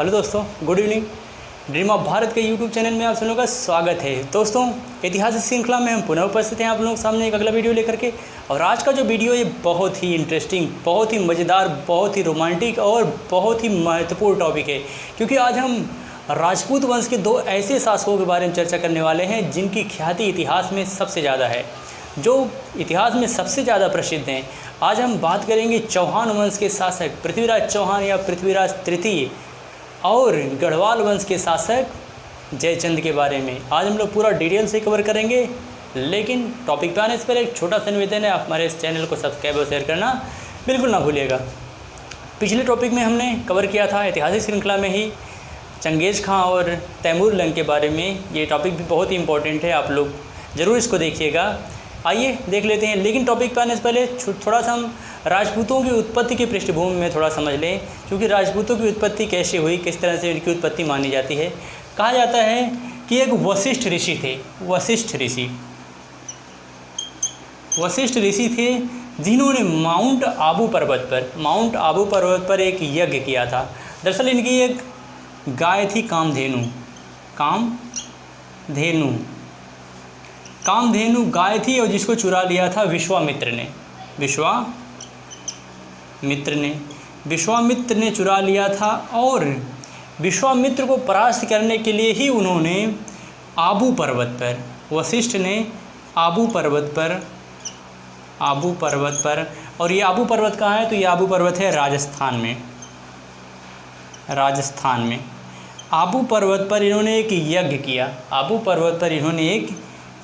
Hello दोस्तों, good evening. Dream of Bharat के YouTube channel में आप सभी लोगों का स्वागत है। दोस्तों, ऐतिहासिक श्रृंखला में हम पुनः उपस्थित हैं आप लोगों के सामने एक अगला वीडियो लेकर के। और आज का जो वीडियो ये बहुत ही इंटरेस्टिंग, बहुत ही मज़ेदार, बहुत ही रोमांटिक और बहुत ही महत्वपूर्ण टॉपिक है, क्योंकि आज हम राजपूत वंश के दो ऐसे शासकों के बारे में चर्चा करने वाले हैं जिनकी ख्याति इतिहास में सबसे ज़्यादा है, जो इतिहास में सबसे ज़्यादा प्रसिद्ध हैं। आज हम बात करेंगे चौहान वंश के शासक पृथ्वीराज चौहान या पृथ्वीराज तृतीय और गढ़वाल वंश के शासक जयचंद के बारे में। आज हम लोग पूरा डिटेल से कवर करेंगे, लेकिन टॉपिक पे आने से पहले एक छोटा सा निवेदन है, आप हमारे इस चैनल को सब्सक्राइब और शेयर करना बिल्कुल ना भूलिएगा। पिछले टॉपिक में हमने कवर किया था ऐतिहासिक श्रृंखला में ही चंगेज़ खां और तैमूर लंग के बारे में। ये टॉपिक भी बहुत ही इंपॉर्टेंट है, आप लोग ज़रूर इसको देखिएगा। आइए देख लेते हैं, लेकिन टॉपिक पे आने से पहले थोड़ा सा हम राजपूतों की उत्पत्ति की पृष्ठभूमि में थोड़ा समझ लें, क्योंकि राजपूतों की उत्पत्ति कैसे हुई, किस तरह से इनकी उत्पत्ति मानी जाती है। कहा जाता है कि एक वशिष्ठ ऋषि थे, वशिष्ठ ऋषि थे जिन्होंने माउंट आबू पर्वत पर एक यज्ञ किया था। दरअसल इनकी एक गाय थी कामधेनु गाय थी, और जिसको चुरा लिया था विश्वामित्र ने चुरा लिया था। और विश्वामित्र को परास्त करने के लिए ही उन्होंने आबू पर्वत पर, वशिष्ठ ने आबू पर्वत पर, और ये आबू पर्वत कहाँ है, तो ये आबू पर्वत है राजस्थान में। आबू पर्वत पर इन्होंने एक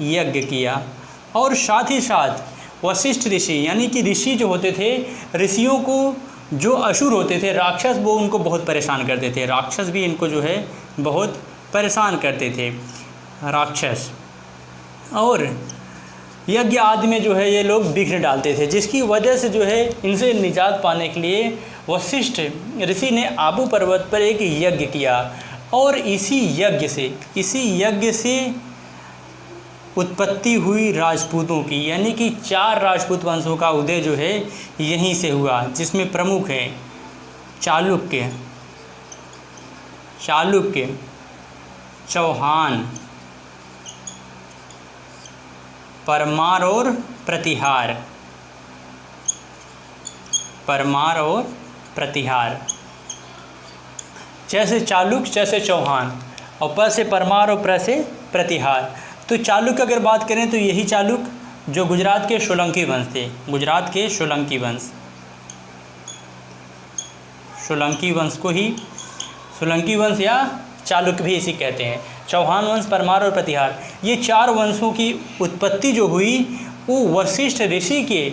यज्ञ किया, और साथ ही साथ वशिष्ठ ऋषि यानी कि ऋषि जो होते थे, ऋषियों को जो असुर होते थे, राक्षस, वो उनको बहुत परेशान करते थे। राक्षस भी इनको जो है बहुत परेशान करते थे, राक्षस। और यज्ञ आदि में जो है ये लोग विघ्न डालते थे, जिसकी वजह से जो है इनसे निजात पाने के लिए वशिष्ठ ऋषि ने आबू पर्वत पर एक यज्ञ किया। और इसी यज्ञ से उत्पत्ति हुई राजपूतों की, यानी कि 4 राजपूत वंशों का उदय जो है यहीं से हुआ, जिसमें प्रमुख है चालुक्य, चौहान, परमार और प्रतिहार। जैसे चालुक्य, जैसे चौहान, और प से परमार और प्र से प्रतिहार। तो चालुक्य अगर बात करें तो यही चालुक्य जो गुजरात के सोलंकी वंश थे, सोलंकी वंश को ही सोलंकी वंश या चालुक्य भी इसी कहते हैं। चौहान वंश, परमार और प्रतिहार, ये 4 वंशों की उत्पत्ति जो हुई वो वशिष्ठ ऋषि के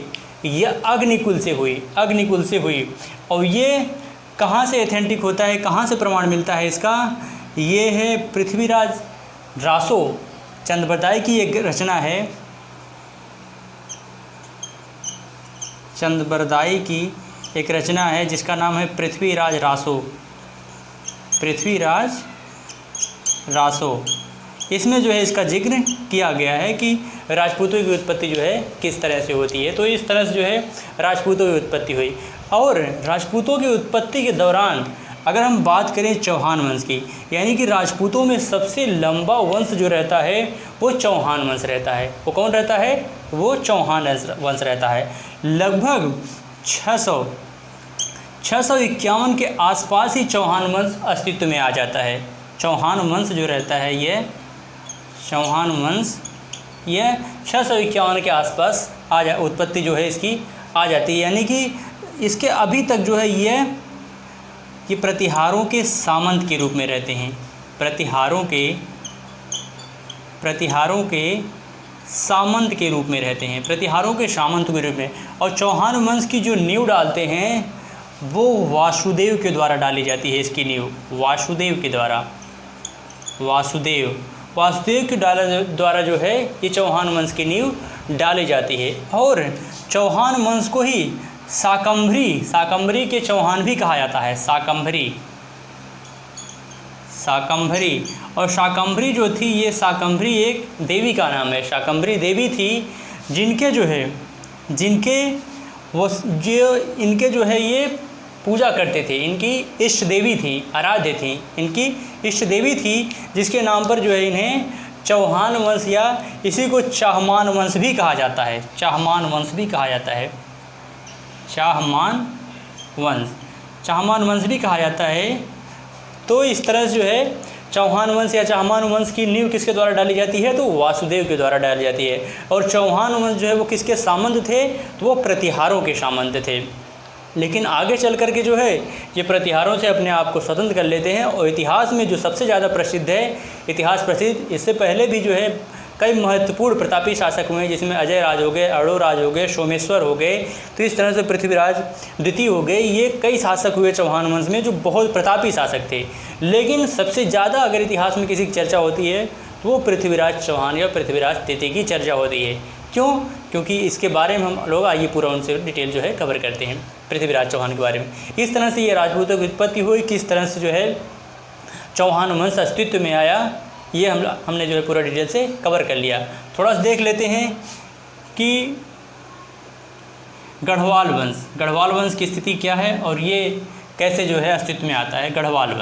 यह अग्निकुल से हुई। और ये कहाँ से एथेंटिक होता है, कहाँ से प्रमाण मिलता है इसका, ये है पृथ्वीराज रासो चंद्रबरदाई की एक रचना है, चंद्रबरदाई की एक रचना है जिसका नाम है पृथ्वीराज रासो। इसमें जो है इसका जिक्र किया गया है कि राजपूतों की उत्पत्ति जो है किस तरह से होती है। तो इस तरह से जो है राजपूतों की उत्पत्ति हुई। और राजपूतों की उत्पत्ति के दौरान अगर हम बात करें चौहान वंश की, यानी कि राजपूतों में सबसे लंबा वंश जो रहता है वो चौहान वंश रहता है। वो कौन रहता है? वो चौहान वंश रहता है। लगभग 651 के आसपास ही चौहान वंश अस्तित्व में आ जाता है। चौहान वंश जो रहता है चौहान वंश यह 651 के आसपास उत्पत्ति जो है इसकी आ जाती है। यानी कि इसके अभी तक जो है ये प्रतिहारों के सामंत के रूप में रहते हैं, प्रतिहारों के सामंत के रूप में रहते हैं, प्रतिहारों के सामंत के रूप में। और चौहान वंश की जो नींव डालते हैं वो वासुदेव के द्वारा डाली जाती है। इसकी नींव वासुदेव के द्वारा जो है ये चौहान वंश की नींव डाली जाती है। और चौहान वंश को ही शाकंभरी के चौहान भी कहा जाता है, शाकंभरी। और शाकंभरी जो थी, ये शाकंभरी एक देवी का नाम है। शाकंभरी देवी थी जिनके जो है ये पूजा करते थे। इनकी इष्ट देवी थी, आराध्य थी, इनकी इष्ट देवी थी, जिसके नाम पर जो है इन्हें चौहान वंश या इसी को चाहमान वंश भी कहा जाता है। चाहमान वंश भी कहा जाता है, चाहमान वंश भी कहा जाता है। तो इस तरह से जो है चौहान वंश या चाहमान वंश की नींव किसके द्वारा डाली जाती है, तो वासुदेव के द्वारा डाली जाती है। और चौहान वंश जो है वो किसके सामंत थे, तो वो प्रतिहारों के सामंत थे। लेकिन आगे चल कर के जो है ये प्रतिहारों से अपने आप को स्वतंत्र कर लेते हैं। और इतिहास में जो सबसे ज़्यादा प्रसिद्ध है, इतिहास प्रसिद्ध, इससे पहले भी जो है कई महत्वपूर्ण प्रतापी शासक हुए, जिसमें अजय राज हो गए, अड़ो राज हो गए, सोमेश्वर हो गए, तो इस तरह से पृथ्वीराज द्वितीय हो गए। ये कई शासक हुए चौहान वंश में जो बहुत प्रतापी शासक थे। लेकिन सबसे ज़्यादा अगर इतिहास में किसी की चर्चा होती है तो वो पृथ्वीराज चौहान या पृथ्वीराज द्वितीय की चर्चा होती है। क्यों? क्योंकि इसके बारे में हम लोग आइए पूरा उनसे डिटेल जो है कवर करते हैं पृथ्वीराज चौहान के बारे में। इस तरह से ये राजपूतों की उत्पत्ति हुई, किस तरह से जो है चौहान वंश अस्तित्व में आया, ये हमने जो है पूरा डिटेल से कवर कर लिया। थोड़ा सा देख लेते हैं कि गढ़वाल वंश की स्थिति क्या है और ये कैसे जो है अस्तित्व में आता है। गढ़वाल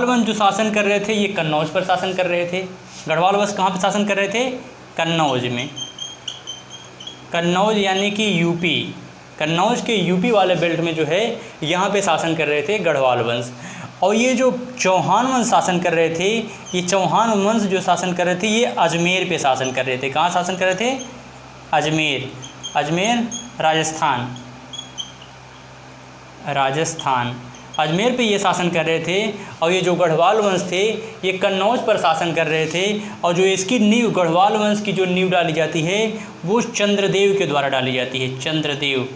वंश जो शासन कर रहे थे ये कन्नौज पर शासन कर रहे थे। गढ़वाल वंश कहाँ पर शासन कर रहे थे? कन्नौज में। कन्नौज यानी कि यूपी, कन्नौज के यूपी वाले बेल्ट में जो है यहाँ पे शासन कर रहे थे गढ़वाल वंश। और ये जो चौहान वंश शासन कर रहे थे, ये चौहान वंश जो शासन कर रहे थे ये अजमेर पे शासन कर रहे थे। कहाँ शासन कर रहे थे? अजमेर, राजस्थान, अजमेर पे ये शासन कर रहे थे। और ये जो गढ़वाल वंश थे ये कन्नौज पर शासन कर रहे थे। और जो इसकी नींव, गढ़वाल वंश की जो नींव डाली जाती है वो चंद्रदेव के द्वारा डाली जाती है। चंद्रदेव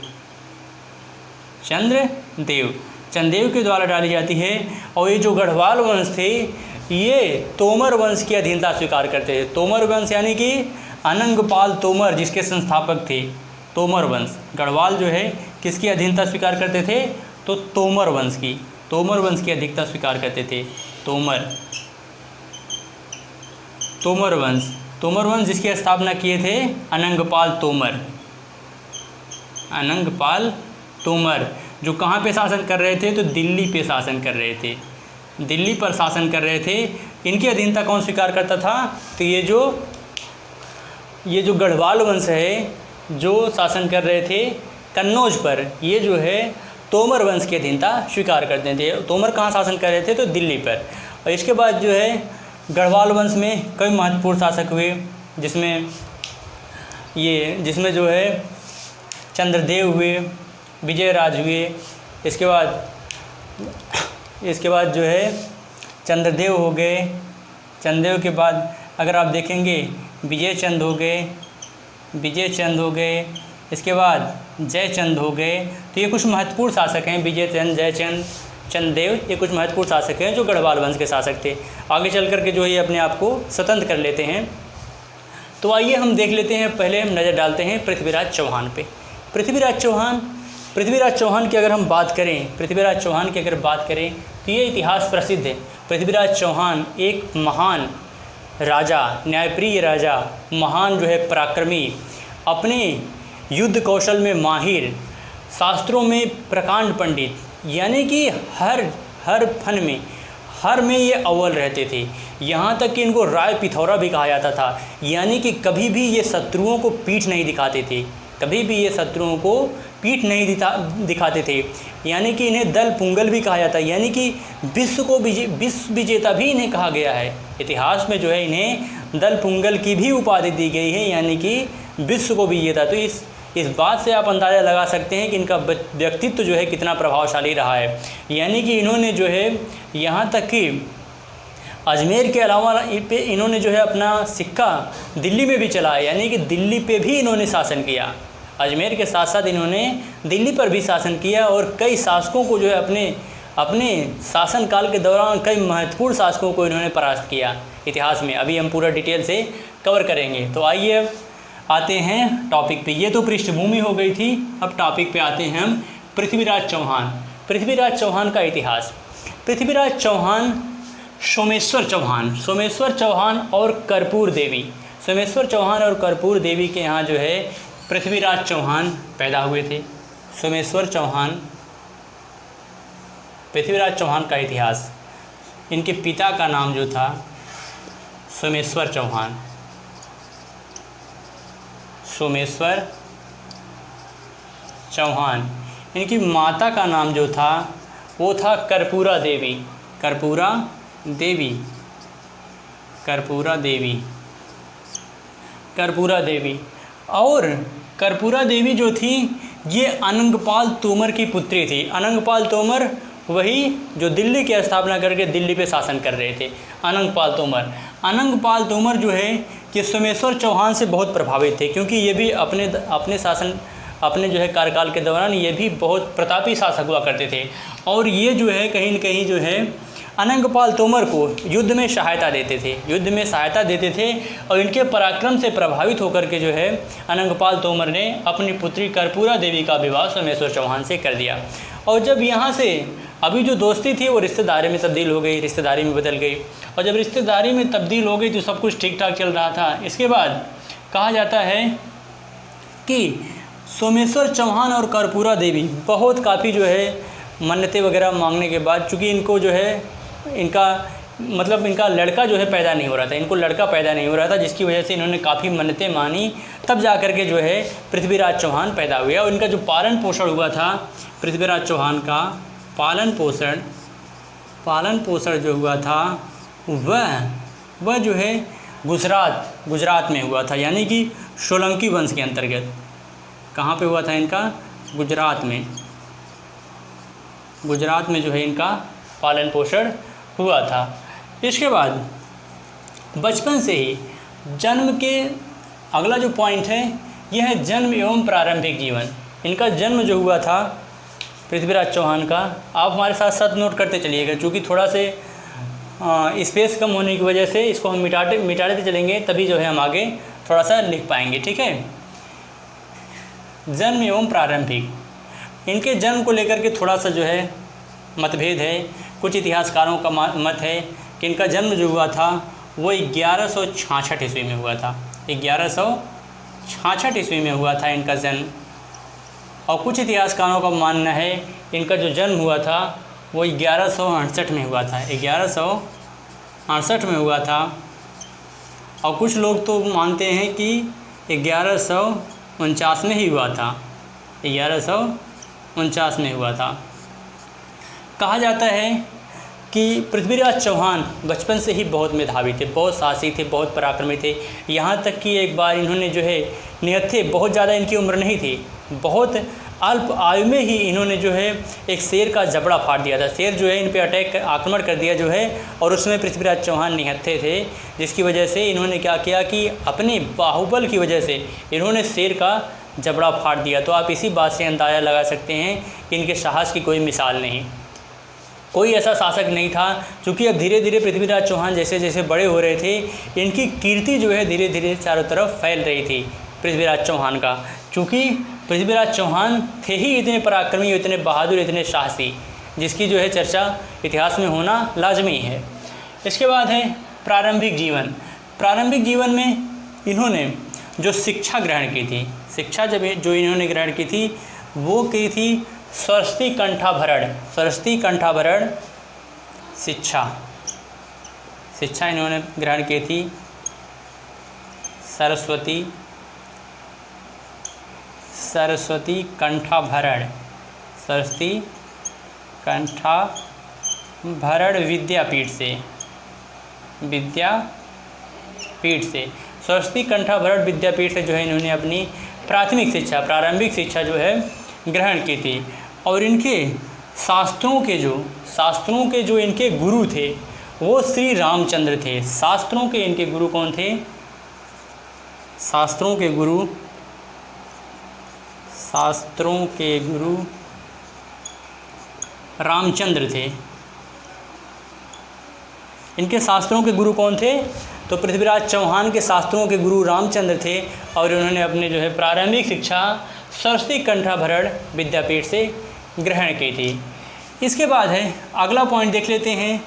के द्वारा डाली जाती है। और ये जो गढ़वाल वंश थे ये तोमर वंश की अधीनता स्वीकार करते थे। तोमर वंश यानी कि अनंगपाल तोमर जिसके संस्थापक थे। तोमर वंश, गढ़वाल जो है किसकी अधीनता स्वीकार करते थे? तो तोमर वंश की अधिकता स्वीकार करते थे। तोमर वंश जिसकी स्थापना किए थे अनंगपाल तोमर, जो कहाँ पे शासन कर रहे थे? तो दिल्ली पे शासन कर रहे थे, दिल्ली पर शासन कर रहे थे। इनकी अधीनता कौन स्वीकार करता था? तो ये जो गढ़वाल वंश है जो शासन कर रहे थे कन्नौज पर, ये जो है तोमर वंश की अधीनता स्वीकार करते थे। तोमर कहाँ शासन कर रहे थे? तो दिल्ली पर। और इसके बाद जो है गढ़वाल वंश में कई महत्वपूर्ण शासक हुए, जिसमें जो है चंद्रदेव हुए, विजयराज हुए। इसके बाद जो है चंद्रदेव हो गए। चंद्रदेव के बाद अगर आप देखेंगे विजयचंद हो गए। इसके बाद जयचंद हो गए। तो ये कुछ महत्वपूर्ण शासक हैं, विजयचंद, जयचंद, चंद्रदेव, ये कुछ महत्वपूर्ण शासक हैं जो गढ़वाल वंश के शासक थे। आगे चल कर के जो ये अपने आप को स्वतंत्र कर लेते हैं। तो आइए हम देख लेते हैं, पहले हम नज़र डालते हैं पृथ्वीराज चौहान पे। पृथ्वीराज चौहान की अगर हम बात करें, तो ये इतिहास प्रसिद्ध है। पृथ्वीराज चौहान एक महान राजा, न्यायप्रिय राजा, महान जो है पराक्रमी, अपने युद्ध कौशल में माहिर, शास्त्रों में प्रकांड पंडित, यानी कि हर फन में ये अव्वल रहते थे। यहाँ तक कि इनको राय पिथौरा भी कहा जाता था। यानी कि कभी भी ये शत्रुओं को पीठ नहीं दिखाते थे। यानी कि इन्हें दल पुंगल भी कहा जाता है, यानी कि विश्व विजेता भी इन्हें कहा गया है। इतिहास में जो है इन्हें दल पुंगल की भी उपाधि दी गई है, यानी कि विश्व को विजेता। तो इस बात से आप अंदाज़ा लगा सकते हैं कि इनका व्यक्तित्व जो है कितना प्रभावशाली रहा है। यानी कि इन्होंने जो है यहाँ तक कि अजमेर के अलावा पे इन्होंने जो है अपना सिक्का दिल्ली में भी चलाया, यानी कि दिल्ली पे भी इन्होंने शासन किया। अजमेर के साथ साथ इन्होंने दिल्ली पर भी शासन किया और कई शासकों को जो है अपने शासनकाल के दौरान कई महत्वपूर्ण शासकों को इन्होंने परास्त किया इतिहास में। अभी हम पूरा डिटेल से कवर करेंगे। तो आइए आते हैं टॉपिक पे। ये तो पृष्ठभूमि हो गई थी, अब टॉपिक पे आते हैं हम। पृथ्वीराज चौहान का इतिहास। पृथ्वीराज चौहान, सोमेश्वर चौहान और कर्पूर देवी के यहाँ जो है पृथ्वीराज चौहान पैदा हुए थे। सोमेश्वर चौहान, पृथ्वीराज चौहान का इतिहास, इनके पिता का नाम जो था सोमेश्वर चौहान, सोमेश्वर चौहान। इनकी माता का नाम जो था वो था कर्पूरा देवी, कर्पूरा देवी, कर्पूरा देवी, कर्पूरा देवी। और कर्पूरा देवी जो थी ये अनंगपाल तोमर की पुत्री थी। अनंगपाल तोमर वही जो दिल्ली की स्थापना करके दिल्ली पे शासन कर रहे थे, अनंगपाल तोमर। अनंगपाल तोमर जो है कि सोमेश्वर चौहान से बहुत प्रभावित थे, क्योंकि ये भी अपने शासन, अपने जो है कार्यकाल के दौरान ये भी बहुत प्रतापी शासक हुआ करते थे। और ये जो है कहीं न कहीं जो है अनंगपाल तोमर को युद्ध में सहायता देते थे, युद्ध में सहायता देते थे। और इनके पराक्रम से प्रभावित होकर के जो है अनंगपाल तोमर ने अपनी पुत्री कर्पूरा देवी का विवाह सोमेश्वर चौहान से कर दिया। और जब यहाँ से अभी जो दोस्ती थी वो रिश्तेदारी में तब्दील हो गई, रिश्तेदारी में बदल गई। और जब रिश्तेदारी में तब्दील हो गई तो सब कुछ ठीक ठाक चल रहा था। इसके बाद कहा जाता है कि सोमेश्वर चौहान और कर्पूरा देवी बहुत काफ़ी जो है मन्नतें वगैरह मांगने के बाद, चूँकि इनको जो है इनका लड़का जो है पैदा नहीं हो रहा था, इनको लड़का पैदा नहीं हो रहा था, जिसकी वजह से इन्होंने काफ़ी मन्नतें मानी, तब जा कर के जो है पृथ्वीराज चौहान पैदा हुए। और इनका जो पालन पोषण हुआ था, पृथ्वीराज चौहान का पालन पोषण जो हुआ था वह जो है गुजरात में हुआ था, यानी कि सोलंकी वंश के अंतर्गत। कहाँ पे हुआ था इनका? गुजरात में जो है इनका पालन पोषण हुआ था। इसके बाद बचपन से ही जन्म के, अगला जो पॉइंट है यह है जन्म एवं प्रारंभिक जीवन। इनका जन्म जो हुआ था पृथ्वीराज चौहान का, आप हमारे साथ साथ नोट करते चलिएगा, क्योंकि थोड़ा से स्पेस कम होने की वजह से इसको हम मिटाते चलेंगे, तभी जो है हम आगे थोड़ा सा लिख पाएंगे। ठीक है, जन्म एवं प्रारंभिक, इनके जन्म को लेकर के थोड़ा सा जो है मतभेद है। कुछ इतिहासकारों का मत है कि इनका जन्म जो हुआ था वो 1166 ईस्वी में हुआ था, 1166 ईस्वी में हुआ था इनका जन्म। और कुछ इतिहासकारों का मानना है इनका जो जन्म हुआ था वो 1168 में हुआ था, 1168 में हुआ था। और कुछ लोग तो मानते हैं कि 1149 में ही हुआ था, 1149 में हुआ था। कहा जाता है कि पृथ्वीराज चौहान बचपन से ही बहुत मेधावी थे, बहुत साहसी थे, बहुत पराक्रमी थे। यहाँ तक कि एक बार इन्होंने जो है निहत्थे, बहुत ज़्यादा इनकी उम्र नहीं थी, बहुत अल्प आयु में ही इन्होंने जो है एक शेर का जबड़ा फाड़ दिया था। शेर जो है इन पे आक्रमण कर दिया जो है, और उसमें पृथ्वीराज चौहान निहत्थे थे, जिसकी वजह से इन्होंने क्या किया कि अपने बाहुबल की वजह से इन्होंने शेर का जबड़ा फाड़ दिया। तो आप इसी बात से अंदाज़ा लगा सकते हैं कि इनके साहस की कोई मिसाल नहीं, कोई ऐसा शासक नहीं था। क्योंकि अब धीरे धीरे पृथ्वीराज चौहान जैसे जैसे बड़े हो रहे थे, इनकी कीर्ति जो है धीरे धीरे चारों तरफ फैल रही थी पृथ्वीराज चौहान का। क्योंकि पृथ्वीराज चौहान थे ही इतने पराक्रमी, इतने बहादुर, इतने साहसी, जिसकी जो है चर्चा इतिहास में होना लाजमी है। इसके बाद है प्रारंभिक जीवन। प्रारंभिक जीवन में इन्होंने जो शिक्षा ग्रहण की थी, शिक्षा जो इन्होंने ग्रहण की थी वो की थी सरस्वती कंठाभरण शिक्षा इन्होंने ग्रहण की थी, सरस्वती कंठाभरण विद्यापीठ से सरस्वती कंठाभरण विद्यापीठ से जो है इन्होंने अपनी प्रारंभिक शिक्षा जो है ग्रहण की थी। और इनके शास्त्रों के जो इनके गुरु थे वो श्री रामचंद्र थे। शास्त्रों के इनके गुरु कौन थे? शास्त्रों के गुरु रामचंद्र थे। इनके शास्त्रों के गुरु कौन थे? तो पृथ्वीराज चौहान के शास्त्रों के गुरु रामचंद्र थे, और उन्होंने अपने जो है प्रारंभिक शिक्षा सरस्वती कंठाभरण विद्यापीठ से ग्रहण की थी। इसके बाद है अगला पॉइंट देख लेते हैं।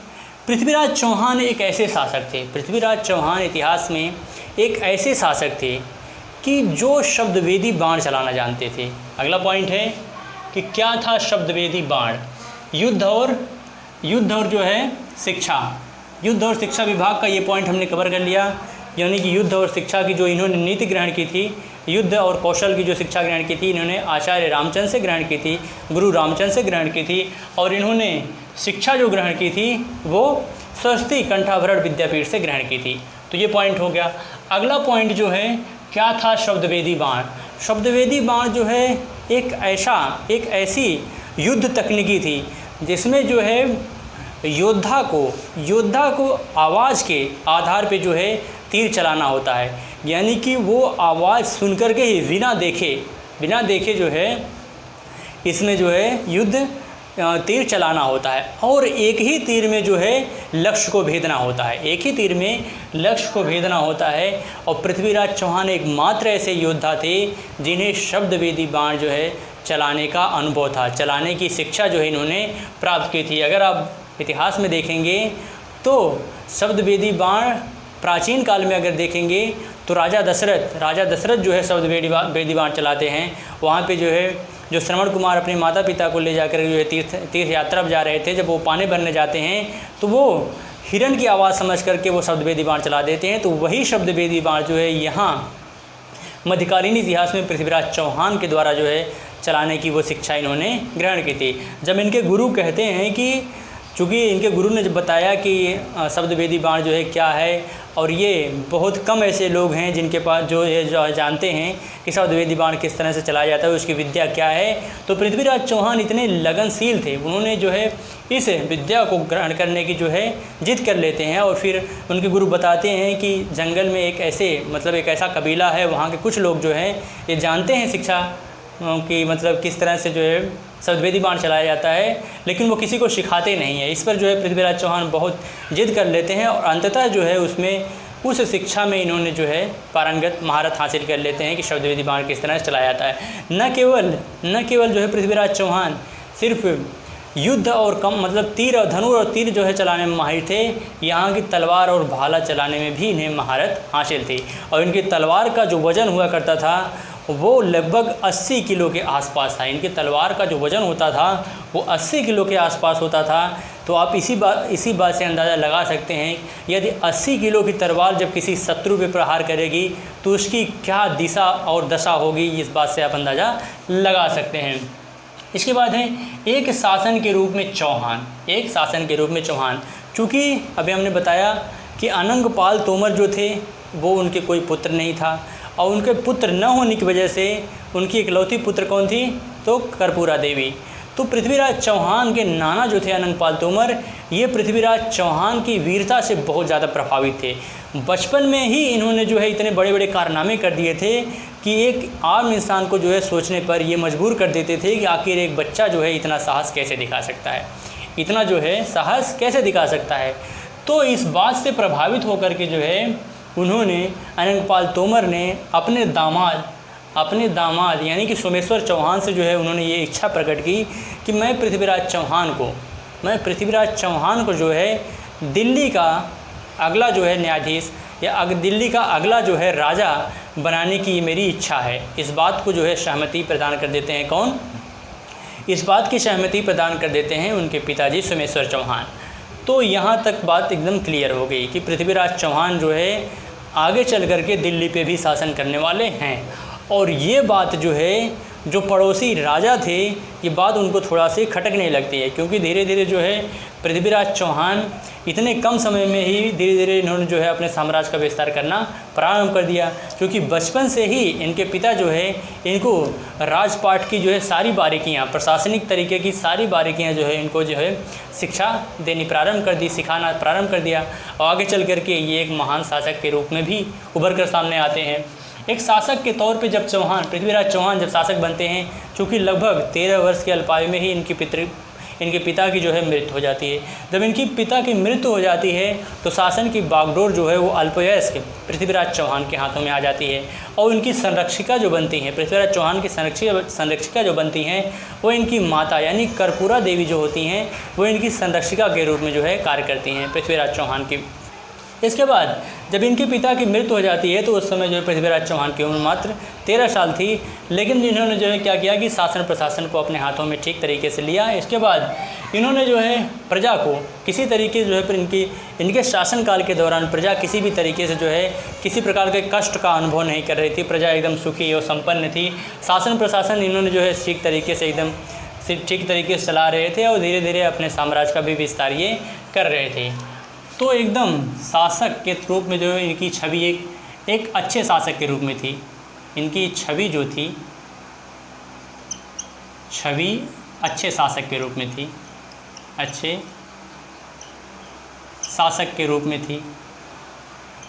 पृथ्वीराज चौहान एक ऐसे शासक थे, पृथ्वीराज चौहान इतिहास में एक ऐसे शासक थे कि जो शब्दवेदी बाण चलाना जानते थे। अगला पॉइंट है कि क्या था शब्दवेदी बाण। युद्ध और जो है शिक्षा, युद्ध और शिक्षा विभाग का ये पॉइंट हमने कवर कर लिया, यानी कि युद्ध और शिक्षा की जो इन्होंने नीति ग्रहण की थी, युद्ध और कौशल की जो शिक्षा ग्रहण की थी, इन्होंने आचार्य रामचंद्र से ग्रहण की थी, गुरु रामचंद्र से ग्रहण की थी। और इन्होंने शिक्षा जो ग्रहण की थी वो सरस्वती कंठाभरण विद्यापीठ से ग्रहण की थी। तो ये पॉइंट हो गया। अगला पॉइंट जो है क्या था शब्दवेदी बाण। शब्दवेदी बाण जो है एक ऐसी युद्ध तकनीकी थी जिसमें जो है योद्धा को आवाज़ के आधार पे जो है तीर चलाना होता है, यानी कि वो आवाज़ सुनकर के ही बिना देखे जो है इसमें जो है युद्ध तीर चलाना होता है और एक ही तीर में जो है लक्ष्य को भेदना होता है। और पृथ्वीराज चौहान एकमात्र ऐसे योद्धा थे जिन्हें शब्दवेदी बाण जो है चलाने का अनुभव था, चलाने की शिक्षा जो है इन्होंने प्राप्त की थी। अगर आप इतिहास में देखेंगे तो शब्दवेदी बाण प्राचीन काल में अगर देखेंगे तो राजा दशरथ जो है शब्दवेदी बाण चलाते हैं। वहाँ पे जो है जो श्रवण कुमार अपने माता पिता को ले जाकर जो है तीर्थ यात्रा पर जा रहे थे, जब वो पानी भरने जाते हैं तो वो हिरण की आवाज़ समझ करके वो शब्दवेदी बाण चला देते हैं। तो वही शब्दवेदी बाण जो है यहाँ मध्यकालीन इतिहास में पृथ्वीराज चौहान के द्वारा जो है चलाने की वो शिक्षा इन्होंने ग्रहण की थी। जब इनके गुरु कहते हैं कि चूँकि इनके गुरु ने जब बताया कि शब्दवेदी बाण जो है क्या है, और ये बहुत कम ऐसे लोग हैं जिनके पास जो जानते हैं कि शब्दवेदी बाण किस तरह से चलाया जाता है, उसकी विद्या क्या है। तो पृथ्वीराज चौहान इतने लगनशील थे, उन्होंने जो है इस विद्या को ग्रहण करने की जो है जिद कर लेते हैं। और फिर उनके गुरु बताते हैं कि जंगल में एक ऐसा कबीला है, वहाँ के कुछ लोग जो हैं ये जानते हैं शिक्षा कि मतलब किस तरह से जो है शब्दवेदी बाण चलाया जाता है, लेकिन वो किसी को सिखाते नहीं है। इस पर जो है पृथ्वीराज चौहान बहुत जिद कर लेते हैं और अंततः जो है उस शिक्षा में इन्होंने जो है पारंगत महारत हासिल कर लेते हैं कि शब्दवेदी बाण किस तरह से चलाया जाता है। न केवल जो है पृथ्वीराज चौहान सिर्फ युद्ध और तीर और धनुष और तीर जो है चलाने में माहिर थे, यहाँ की तलवार और भाला चलाने में भी इन्हें महारत हासिल थी। और इनकी तलवार का जो वज़न हुआ करता था वो लगभग 80 किलो के आसपास था। इनकी तलवार का जो वज़न होता था वो 80 किलो के आसपास होता था। तो आप इसी बात से अंदाज़ा लगा सकते हैं यदि 80 किलो की तलवार जब किसी शत्रु पे प्रहार करेगी तो उसकी क्या दिशा और दशा होगी, इस बात से आप अंदाज़ा लगा सकते हैं। इसके बाद है एक शासन के रूप में चौहान। चूँकि अभी हमने बताया कि अनंगपाल तोमर जो थे वो उनके कोई पुत्र नहीं था, और उनके पुत्र न होने की वजह से उनकी इकलौती पुत्र कौन थी, तो कर्पूरा देवी। तो पृथ्वीराज चौहान के नाना जो थे अनंगपाल तोमर, ये पृथ्वीराज चौहान की वीरता से बहुत ज़्यादा प्रभावित थे। बचपन में ही इन्होंने जो है इतने बड़े बड़े कारनामे कर दिए थे कि एक आम इंसान को जो है सोचने पर ये मजबूर कर देते थे कि आखिर एक बच्चा जो है इतना साहस कैसे दिखा सकता है। तो इस बात से प्रभावित होकर के जो है उन्होंने अनंगपाल तोमर ने अपने दामाद यानी कि सोमेश्वर चौहान से जो है उन्होंने ये इच्छा प्रकट की कि मैं पृथ्वीराज चौहान को जो है दिल्ली का अगला जो है न्यायाधीश या दिल्ली का अगला जो है राजा बनाने की मेरी इच्छा है। इस बात को जो है सहमति प्रदान कर देते हैं कौन? इस बात की सहमति प्रदान कर देते हैं उनके पिताजी सोमेश्वर चौहान। तो यहाँ तक बात एकदम क्लियर हो गई कि पृथ्वीराज चौहान जो है आगे चल कर के दिल्ली पे भी शासन करने वाले हैं। और ये बात जो है जो पड़ोसी राजा थे, ये बात उनको थोड़ा सी खटकने लगती है, क्योंकि धीरे धीरे जो है पृथ्वीराज चौहान इतने कम समय में ही धीरे धीरे इन्होंने जो है अपने साम्राज्य का विस्तार करना प्रारंभ कर दिया। क्योंकि बचपन से ही इनके पिता जो है इनको राजपाट की जो है सारी बारीकियाँ, प्रशासनिक तरीके की सारी बारीकियाँ जो है इनको जो है शिक्षा देनी प्रारंभ कर दी, सिखाना प्रारंभ कर दिया। और आगे चल कर के ये एक महान शासक के रूप में भी उभर कर सामने आते हैं। एक शासक के तौर पे जब पृथ्वीराज चौहान जब शासक बनते हैं, चूँकि लगभग 13 वर्ष के अल्पायु में ही इनके पिता की जो है मृत्यु हो जाती है। जब इनकी पिता की मृत्यु हो जाती है तो शासन की बागडोर जो है वो अल्पवयस्क पृथ्वीराज चौहान के हाथों में आ जाती है। और इनकी संरक्षिका जो बनती हैं, पृथ्वीराज चौहान की संरक्षिका जो बनती हैं वो इनकी माता यानी कर्पूरा देवी जो होती हैं वो इनकी संरक्षिका के रूप में जो है कार्य करती हैं पृथ्वीराज चौहान की। इसके बाद जब इनके पिता की मृत्यु हो जाती है तो उस समय जो है पृथ्वीराज चौहान की उम्र मात्र 13 साल थी। लेकिन इन्होंने जो है क्या किया कि शासन प्रशासन को अपने हाथों में ठीक तरीके से लिया। इसके बाद इन्होंने जो है प्रजा को किसी तरीके से जो है इनके शासनकाल के दौरान प्रजा किसी भी तरीके से जो है किसी प्रकार के कष्ट का अनुभव नहीं कर रही थी। प्रजा एकदम सुखी और संपन्न थी। शासन प्रशासन इन्होंने जो है ठीक तरीके से चला रहे थे और धीरे धीरे अपने साम्राज्य का भी विस्तार ये कर रहे थे। तो एकदम शासक के रूप में जो है इनकी छवि एक अच्छे शासक के रूप में थी। इनकी छवि जो थी छवि अच्छे शासक के रूप में थी, अच्छे शासक के रूप में थी।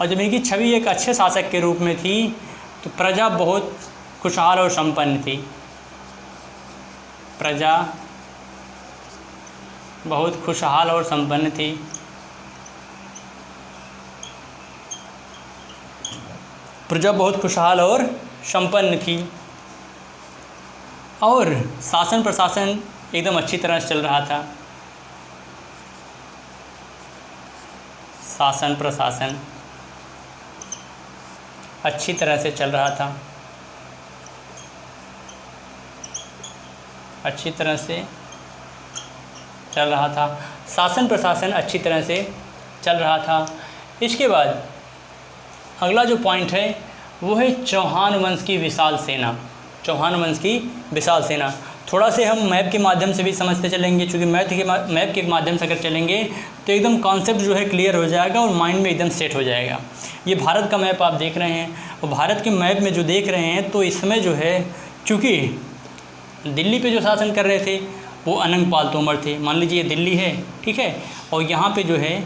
और जब इनकी छवि एक अच्छे शासक के रूप में थी तो प्रजा बहुत खुशहाल और संपन्न थी। प्रजा बहुत खुशहाल और संपन्न थी। प्रजा बहुत खुशहाल और संपन्न थी और शासन प्रशासन एकदम अच्छी तरह से चल रहा था। शासन प्रशासन अच्छी तरह से चल रहा था, अच्छी तरह से चल रहा था। शासन प्रशासन अच्छी तरह से चल रहा था। इसके बाद अगला जो पॉइंट है वो है चौहान वंश की विशाल सेना। चौहान वंश की विशाल सेना थोड़ा से हम मैप के माध्यम से भी समझते चलेंगे, क्योंकि मैप के माध्यम से अगर चलेंगे तो एकदम कॉन्सेप्ट जो है क्लियर हो जाएगा और माइंड में एकदम सेट हो जाएगा। ये भारत का मैप आप देख रहे हैं और भारत के मैप में जो देख रहे हैं तो इसमें जो है चूँकि दिल्ली पे जो शासन कर रहे थे वो अनंगपाल तोमर थे। मान लीजिए ये दिल्ली है, ठीक है, और यहाँ पे जो है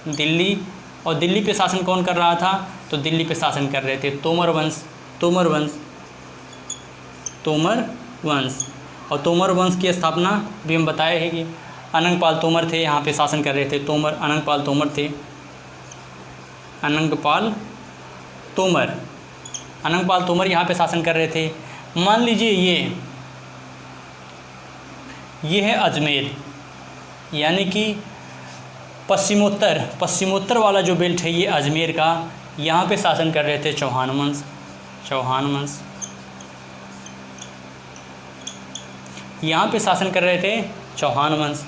दिल्ली, और दिल्ली पे शासन कौन कर रहा था तो दिल्ली पे शासन कर रहे थे तोमर वंश। और तोमर वंश की स्थापना भी हम बताए हैं कि अनंगपाल तोमर थे, यहाँ पे शासन कर रहे थे अनंगपाल तोमर थे। अनंगपाल तोमर यहाँ पे शासन कर रहे थे। मान लीजिए ये है अजमेर, यानी कि पश्चिमोत्तर वाला जो बेल्ट है ये अजमेर का, यहाँ पे शासन कर रहे थे चौहान वंश। यहाँ पे शासन कर रहे थे चौहान वंश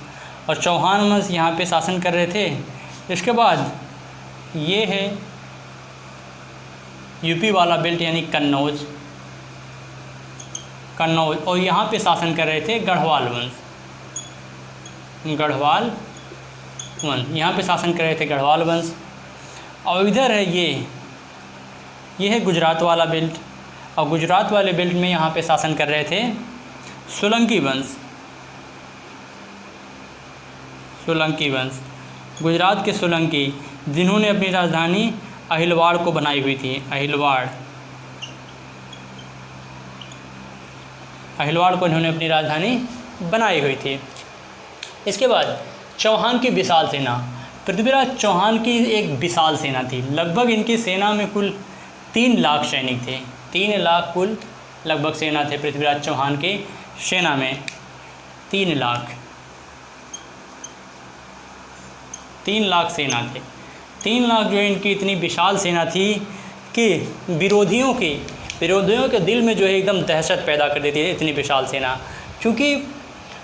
और चौहान वंश यहाँ पे शासन कर रहे थे। इसके बाद ये है यूपी वाला बेल्ट यानी कन्नौज, और यहाँ पे शासन कर रहे थे गढ़वाल वंश। यहाँ पे शासन कर रहे थे गढ़वाल वंश। और इधर है ये है गुजरात वाला बेल्ट, और गुजरात वाले बेल्ट में यहाँ पे शासन कर रहे थे सोलंकी वंश। गुजरात के सोलंकी जिन्होंने अपनी राजधानी अहिलवाड़ को बनाई हुई थी। अहिलवाड़ को इन्होंने अपनी राजधानी बनाई हुई थी। इसके बाद चौहान की विशाल सेना। पृथ्वीराज चौहान की एक विशाल सेना थी। लगभग इनकी सेना में कुल 3 लाख सैनिक थे। 3 लाख कुल लगभग सेना थे पृथ्वीराज चौहान के सेना में। 3 लाख सेना थे। 3 लाख जो है इनकी इतनी विशाल सेना थी कि विरोधियों के दिल में जो है एकदम दहशत पैदा कर देती है इतनी विशाल सेना। क्योंकि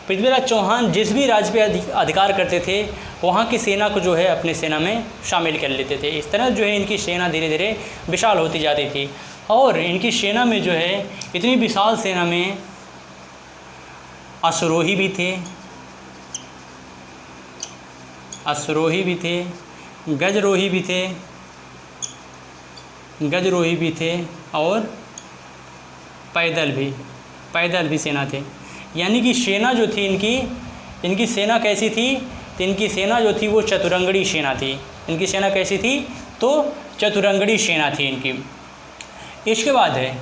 पृथ्वीराज चौहान जिस भी राज्य पे अधिकार करते थे वहाँ की सेना को जो है अपने सेना में शामिल कर लेते थे। इस तरह जो है इनकी सेना धीरे धीरे विशाल होती जाती थी। और इनकी सेना में जो है इतनी विशाल सेना में अश्वरोही भी थे, गजरोही भी थे और पैदल भी सेना थे। यानी कि सेना जो थी इनकी सेना कैसी थी तो इनकी सेना जो थी वो चतुरंगड़ी सेना थी। इनकी सेना कैसी थी तो चतुरंगड़ी सेना थी इनकी। इसके बाद है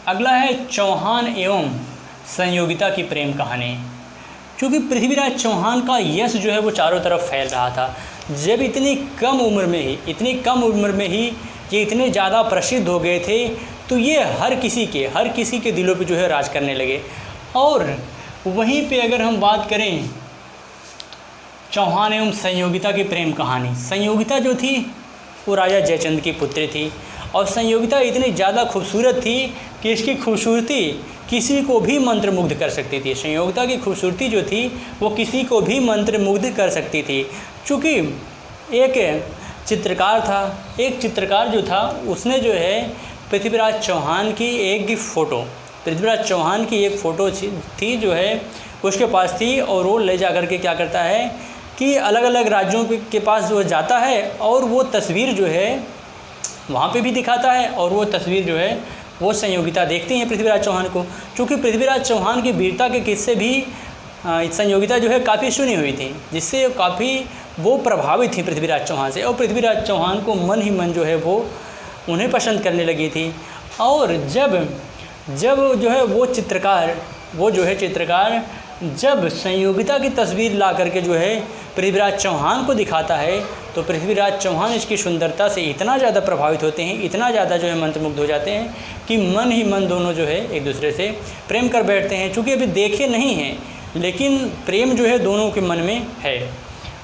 अगला है चौहान एवं संयोगिता की प्रेम कहानी। क्योंकि पृथ्वीराज चौहान का यश जो है वो चारों तरफ फैल रहा था। जब इतनी कम उम्र में ही ये इतने ज़्यादा प्रसिद्ध हो गए थे तो ये हर किसी के दिलों पे जो है राज करने लगे। और वहीं पे अगर हम बात करें चौहान एवं संयोगिता की प्रेम कहानी, संयोगिता जो थी वो राजा जयचंद की पुत्री थी। और संयोगिता इतनी ज़्यादा खूबसूरत थी कि इसकी खूबसूरती किसी को भी मंत्रमुग्ध कर सकती थी। संयोगिता की खूबसूरती जो थी वो किसी को भी मंत्रमुग्ध कर सकती थी। चूँकि एक चित्रकार था, एक चित्रकार जो था उसने जो है पृथ्वीराज चौहान की एक फ़ोटो, पृथ्वीराज चौहान की एक फ़ोटो थी जो है उसके पास थी, और वो ले जा कर के क्या करता है कि अलग अलग राज्यों के पास जो जाता है और वो तस्वीर जो है वहाँ पे भी दिखाता है, और वो तस्वीर जो है वो संयोगिता देखती हैं पृथ्वीराज चौहान को। क्योंकि पृथ्वीराज चौहान की वीरता के किस्से भी संयोगिता जो है काफ़ी सुनी हुई थी, जिससे काफ़ी वो प्रभावित थी पृथ्वीराज चौहान से, और पृथ्वीराज चौहान को मन ही मन जो है वो उन्हें पसंद करने लगी थी। और जब जो है वो चित्रकार जब संयोगिता की तस्वीर ला करके जो है पृथ्वीराज चौहान को दिखाता है, तो पृथ्वीराज चौहान इसकी सुंदरता से इतना ज़्यादा प्रभावित होते हैं, इतना ज़्यादा जो है मंत्रमुग्ध हो जाते हैं कि मन ही मन दोनों जो है एक दूसरे से प्रेम कर बैठते हैं। चूँकि अभी देखे नहीं हैं, लेकिन प्रेम जो है दोनों के मन में है।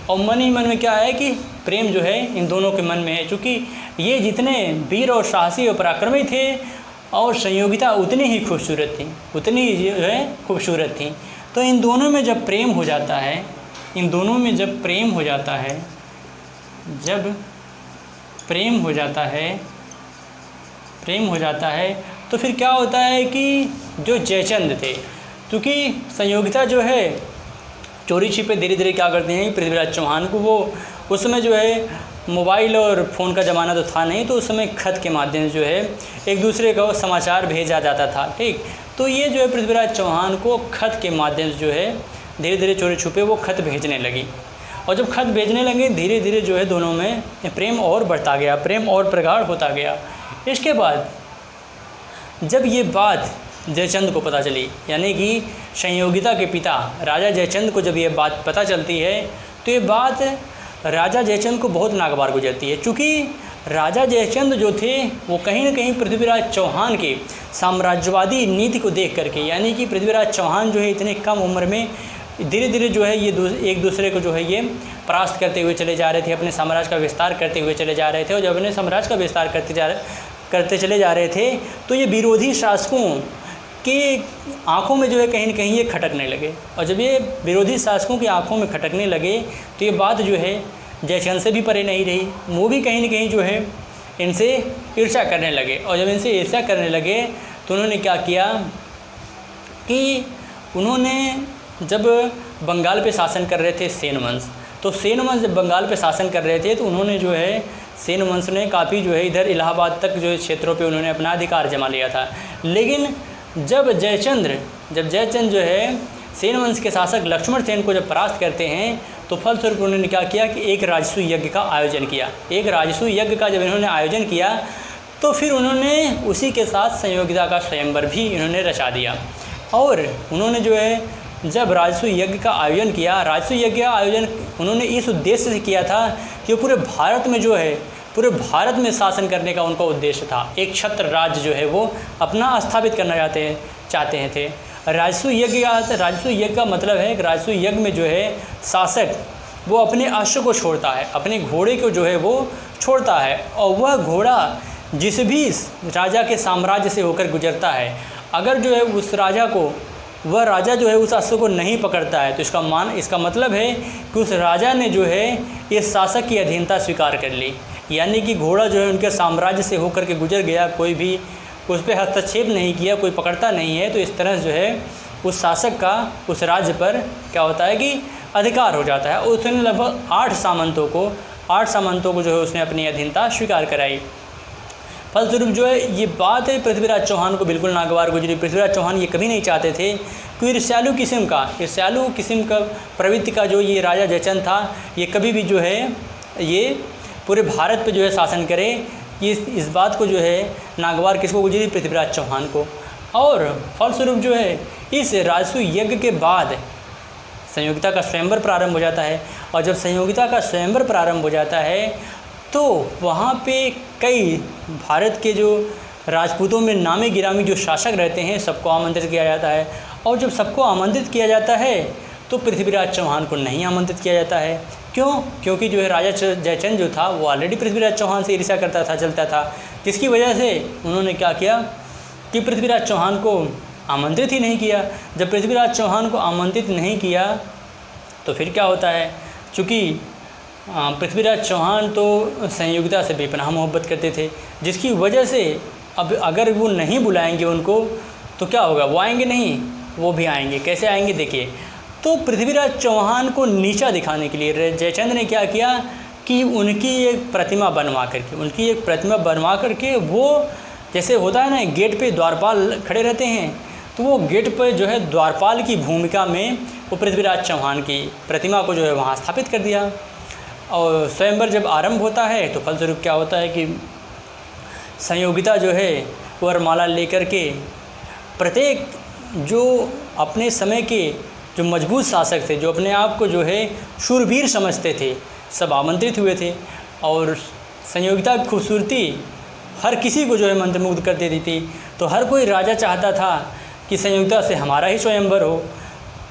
और मन ही मन में क्या है कि प्रेम जो है इन दोनों के मन में है। चूँकि ये जितने वीर और साहसी और पराक्रमी थे, और संयोगिता उतनी ही खूबसूरत थी, उतनी जो है खूबसूरत थी। तो इन दोनों में जब प्रेम हो जाता है, जब प्रेम हो जाता है तो फिर क्या होता है कि जो जयचंद थे, क्योंकि संयोगिता जो है चोरी छिपे धीरे धीरे क्या करते हैं पृथ्वीराज चौहान को, वो उस समय जो है मोबाइल और फ़ोन का ज़माना तो था नहीं, तो उस समय खत के माध्यम से जो है एक दूसरे को समाचार भेजा जाता था। ठीक, तो ये जो है पृथ्वीराज चौहान को खत के माध्यम से जो है धीरे धीरे चोरी छुपे वो खत भेजने लगी। और जब खत भेजने लगे धीरे धीरे जो है दोनों में प्रेम और बढ़ता गया, प्रेम और प्रगाढ़ होता गया। इसके बाद जब ये बात जयचंद को पता चली, यानी कि संयोगिता के पिता राजा जयचंद को जब ये बात पता चलती है, तो ये बात राजा जयचंद को बहुत नागवार गुजरती है। चूँकि राजा जयचंद जो थे वो कहीं ना कहीं पृथ्वीराज चौहान के साम्राज्यवादी नीति को देख करके, यानी कि पृथ्वीराज चौहान जो है इतने कम उम्र में धीरे धीरे जो है ये एक दूसरे को जो है ये परास्त करते हुए चले जा रहे थे, अपने साम्राज्य का विस्तार करते हुए चले जा रहे थे। और जब अपने साम्राज्य का विस्तार करते चले जा रहे थे, तो ये विरोधी शासकों के आँखों में जो है कहीं न कहीं ये खटकने लगे। और जब ये विरोधी शासकों की आँखों में खटकने लगे, तो ये बात जो है जयचंद से भी परे नहीं रही, वो भी कहीं न कहीं जो है इनसे ईर्ष्या करने लगे। और जब इनसे ईर्ष्या करने लगे तो उन्होंने क्या किया कि उन्होंने जब बंगाल पे शासन कर रहे थे सेन वंश, तो सेन वंश जब बंगाल पे शासन कर रहे थे, तो उन्होंने जो है सेन वंश ने काफ़ी जो है इधर इलाहाबाद तक जो है क्षेत्रों पे उन्होंने अपना अधिकार जमा लिया था। लेकिन जब जयचंद जो है सेन वंश के शासक लक्ष्मण सेन को जब परास्त करते हैं, तो फलस्वरूप उन्होंने क्या किया कि एक राजसूय यज्ञ का आयोजन किया। एक राजसूय यज्ञ का जब इन्होंने आयोजन किया, तो फिर उन्होंने उसी के साथ संयोगिता का स्वयंवर भी इन्होंने रचा दिया। और उन्होंने जो है जब राजसूय यज्ञ का आयोजन किया, राजसूय यज्ञ का आयोजन उन्होंने इस उद्देश्य से किया था कि पूरे भारत में जो है पूरे भारत में शासन करने का उनका उद्देश्य था। एक छत्र राज्य जो है वो अपना स्थापित करना चाहते थे। राजसूय यज्ञ का मतलब है कि राजसूय यज्ञ में जो है शासक वो अपने अश्व को छोड़ता है, अपने घोड़े को जो है वो छोड़ता है, और वह घोड़ा जिस भी राजा के साम्राज्य से होकर गुजरता है, अगर जो है उस राजा को वह राजा जो है उस अश्व को नहीं पकड़ता है, तो इसका मतलब है कि उस राजा ने जो है इस शासक की अधीनता स्वीकार कर ली। यानी कि घोड़ा जो है उनके साम्राज्य से होकर के गुजर गया, कोई भी उस पर हस्तक्षेप नहीं किया, कोई पकड़ता नहीं है, तो इस तरह जो है उस शासक का उस राज्य पर क्या होता है कि अधिकार हो जाता है। उसने लगभग 8 सामंतों को जो है उसने अपनी अधीनता स्वीकार कराई। फलस्वरूप जो है ये बात है पृथ्वीराज चौहान को बिल्कुल नागवार गुजरी। पृथ्वीराज चौहान ये कभी नहीं चाहते थे कि ईर्ष्यालु किस्म का प्रवृत्ति का जो ये राजा जयचंद था, ये कभी भी जो है ये पूरे भारत पे जो है शासन करे। इस बात को जो है नागवार किसको गुजरी? पृथ्वीराज चौहान को। और फलस्वरूप जो है इस राजसूय यज्ञ के बाद संयोगिता का स्वयंवर प्रारंभ हो जाता है। और जब संयोगिता का स्वयंवर प्रारंभ हो जाता है, तो वहाँ पे कई भारत के जो राजपूतों में नामी गिरामी जो शासक रहते हैं, सबको आमंत्रित किया जाता है। और जब सबको आमंत्रित किया जाता है, तो पृथ्वीराज चौहान को नहीं आमंत्रित किया जाता है। क्यों? क्योंकि जो है राजा जयचंद जो था वो ऑलरेडी पृथ्वीराज चौहान से ईर्ष्या करता था, चलता था, जिसकी वजह से उन्होंने क्या किया कि पृथ्वीराज चौहान को आमंत्रित ही नहीं किया। जब पृथ्वीराज चौहान को आमंत्रित नहीं किया तो फिर क्या होता है, चूँकि पृथ्वीराज चौहान तो संयोगिता से बेपनाह मोहब्बत करते थे, जिसकी वजह से अब अगर वो नहीं बुलाएंगे उनको तो क्या होगा, वो आएंगे नहीं, वो भी आएंगे। कैसे आएंगे देखिए। तो पृथ्वीराज चौहान को नीचा दिखाने के लिए जयचंद ने क्या किया कि उनकी एक प्रतिमा बनवा करके वो जैसे होता है ना गेट पे द्वारपाल खड़े रहते हैं, तो वो गेट पर जो है द्वारपाल की भूमिका में वो पृथ्वीराज चौहान की प्रतिमा को जो है वहाँ स्थापित कर दिया। और स्वयंवर जब आरंभ होता है तो फलस्वरूप क्या होता है कि संयोगिता जो है वरमाला लेकर के प्रत्येक जो अपने समय के जो मजबूत शासक थे, जो अपने आप को जो है शूरवीर समझते थे, सब आमंत्रित हुए थे। और संयोगिता की खूबसूरती हर किसी को जो है मंत्रमुग्ध कर देती थी। तो हर कोई राजा चाहता था कि संयोगिता से हमारा ही स्वयंवर हो।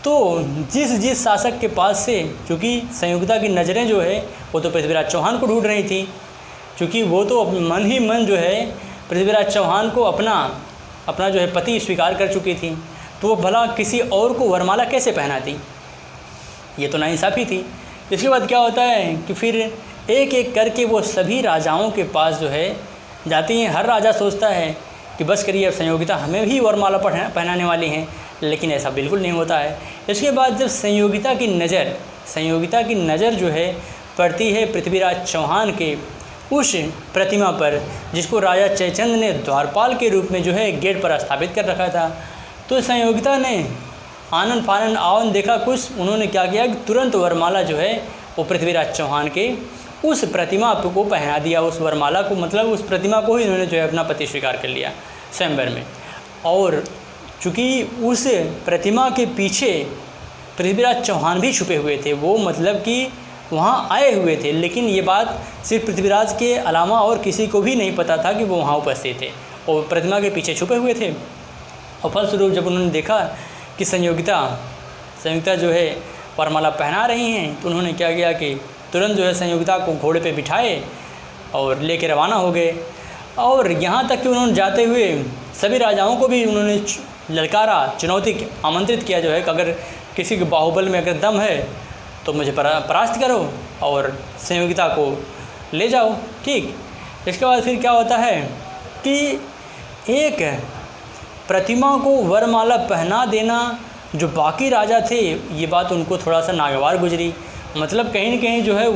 तो जिस शासक के पास से, चूँकि संयोगिता की नज़रें जो है वो तो पृथ्वीराज चौहान को ढूंढ रही थी, क्योंकि वो तो मन ही मन जो है पृथ्वीराज चौहान को अपना जो है पति स्वीकार कर चुकी थी, तो वो भला किसी और को वरमाला कैसे पहनाती, ये तो नाइंसाफ़ी थी। इसके बाद क्या होता है कि फिर एक एक करके वो सभी राजाओं के पास जो है जाती हैं। हर राजा सोचता है कि बस करिए, अब संयोगिता हमें भी वरमाला पहनाने वाली हैं, लेकिन ऐसा बिल्कुल नहीं होता है। इसके बाद जब संयोगिता की नज़र जो है पड़ती है पृथ्वीराज चौहान के उस प्रतिमा पर, जिसको राजा जयचंद ने द्वारपाल के रूप में जो है गेट पर स्थापित कर रखा था, तो संयोगिता ने आनन फानन आवन देखा कुछ, उन्होंने क्या किया कि तुरंत वरमाला जो है वो पृथ्वीराज चौहान के उस प्रतिमा को पहना दिया। उस वरमाला को, मतलब उस प्रतिमा को ही इन्होंने जो है अपना पति स्वीकार कर लिया स्वयंवर में। और चूँकि उस प्रतिमा के पीछे पृथ्वीराज चौहान भी छुपे हुए थे, वो मतलब कि वहाँ आए हुए थे, लेकिन ये बात सिर्फ पृथ्वीराज के अलावा और किसी को भी नहीं पता था कि वो वहाँ उपस्थित थे और प्रतिमा के पीछे छुपे हुए थे। और फलस्वरूप जब उन्होंने देखा कि संयोगिता जो है वरमाला पहना रही हैं, तो उन्होंने क्या किया कि तुरंत जो है संयोगिता को घोड़े पे बिठाए और लेके रवाना हो गए। और यहाँ तक कि उन्होंने जाते हुए सभी राजाओं को भी उन्होंने ललकारा, चुनौती आमंत्रित किया जो है कि अगर किसी के बाहुबल में अगर दम है तो मुझे परास्त करो और संयोगिता को ले जाओ, ठीक। इसके बाद फिर क्या होता है कि एक प्रतिमा को वरमाला पहना देना जो बाकी राजा थे, ये बात उनको थोड़ा सा नागवार गुजरी। मतलब कहीं न कहीं जो है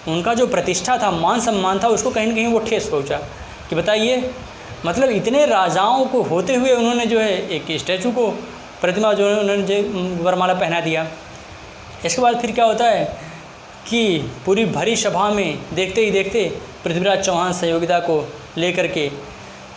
उनका जो प्रतिष्ठा था, मान सम्मान था, उसको कहीं न कहीं वो ठेस पहुंचा। कि बताइए, मतलब इतने राजाओं को होते हुए उन्होंने जो है एक स्टैचू को, प्रतिमा जो है उन्होंने जो वरमाला पहना दिया। इसके बाद फिर क्या होता है कि पूरी भरी सभा में देखते ही देखते पृथ्वीराज चौहान संयोगिता को लेकर के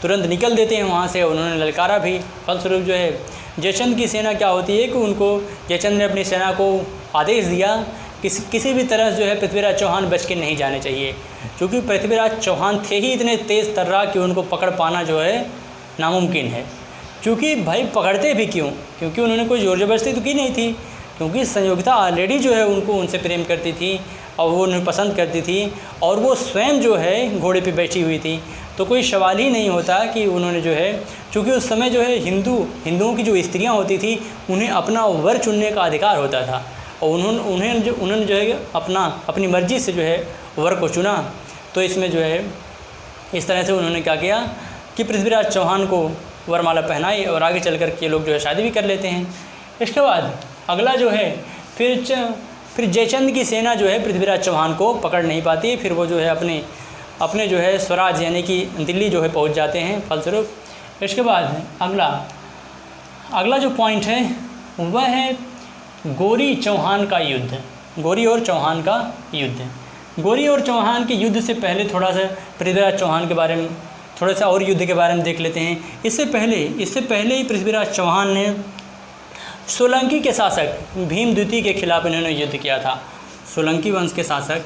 तुरंत निकल देते हैं वहाँ से। उन्होंने ललकारा भी। फलस्वरूप जो है जयचंद की सेना क्या होती है कि उनको, जयचंद ने अपनी सेना को आदेश दिया कि किसी भी तरह जो है पृथ्वीराज चौहान बच के नहीं जाने चाहिए, क्योंकि पृथ्वीराज चौहान थे ही इतने तेज़ तर्रा कि उनको पकड़ पाना जो है नामुमकिन है। क्योंकि भाई पकड़ते भी क्यों, क्योंकि उन्होंने कोई ज़ोर ज़बरदस्ती तो की नहीं थी, क्योंकि संयोगिता ऑलरेडी जो है उनसे प्रेम करती थी और वो उन्हें पसंद करती थी, और वो स्वयं जो है घोड़े पे बैठी हुई थी। तो कोई सवाल ही नहीं होता कि उन्होंने जो है, क्योंकि उस समय जो है हिंदुओं की जो स्त्रियां होती थी उन्हें अपना वर चुनने का अधिकार होता था, और उन्होंने जो है अपनी मर्ज़ी से जो है वर को चुना। तो इसमें जो है इस तरह से उन्होंने क्या किया कि पृथ्वीराज चौहान को वरमाला पहनाई और आगे चल कर के लोग जो है शादी भी कर लेते हैं। इसके बाद अगला जो है फिर जयचंद की सेना जो है पृथ्वीराज चौहान को पकड़ नहीं पाती। फिर वो जो है अपने जो है स्वराज यानी कि दिल्ली जो है पहुंच जाते हैं फलस्वरूप। इसके बाद अगला जो पॉइंट है वह है गौरी चौहान का युद्ध। गौरी और चौहान का युद्ध। गौरी और चौहान के युद्ध से पहले थोड़ा सा पृथ्वीराज चौहान के बारे में, थोड़ा सा और युद्ध के बारे में देख लेते हैं। इससे पहले ही पृथ्वीराज चौहान ने सोलंकी के शासक भीम द्वितीय के खिलाफ इन्होंने युद्ध किया था। सोलंकी वंश के शासक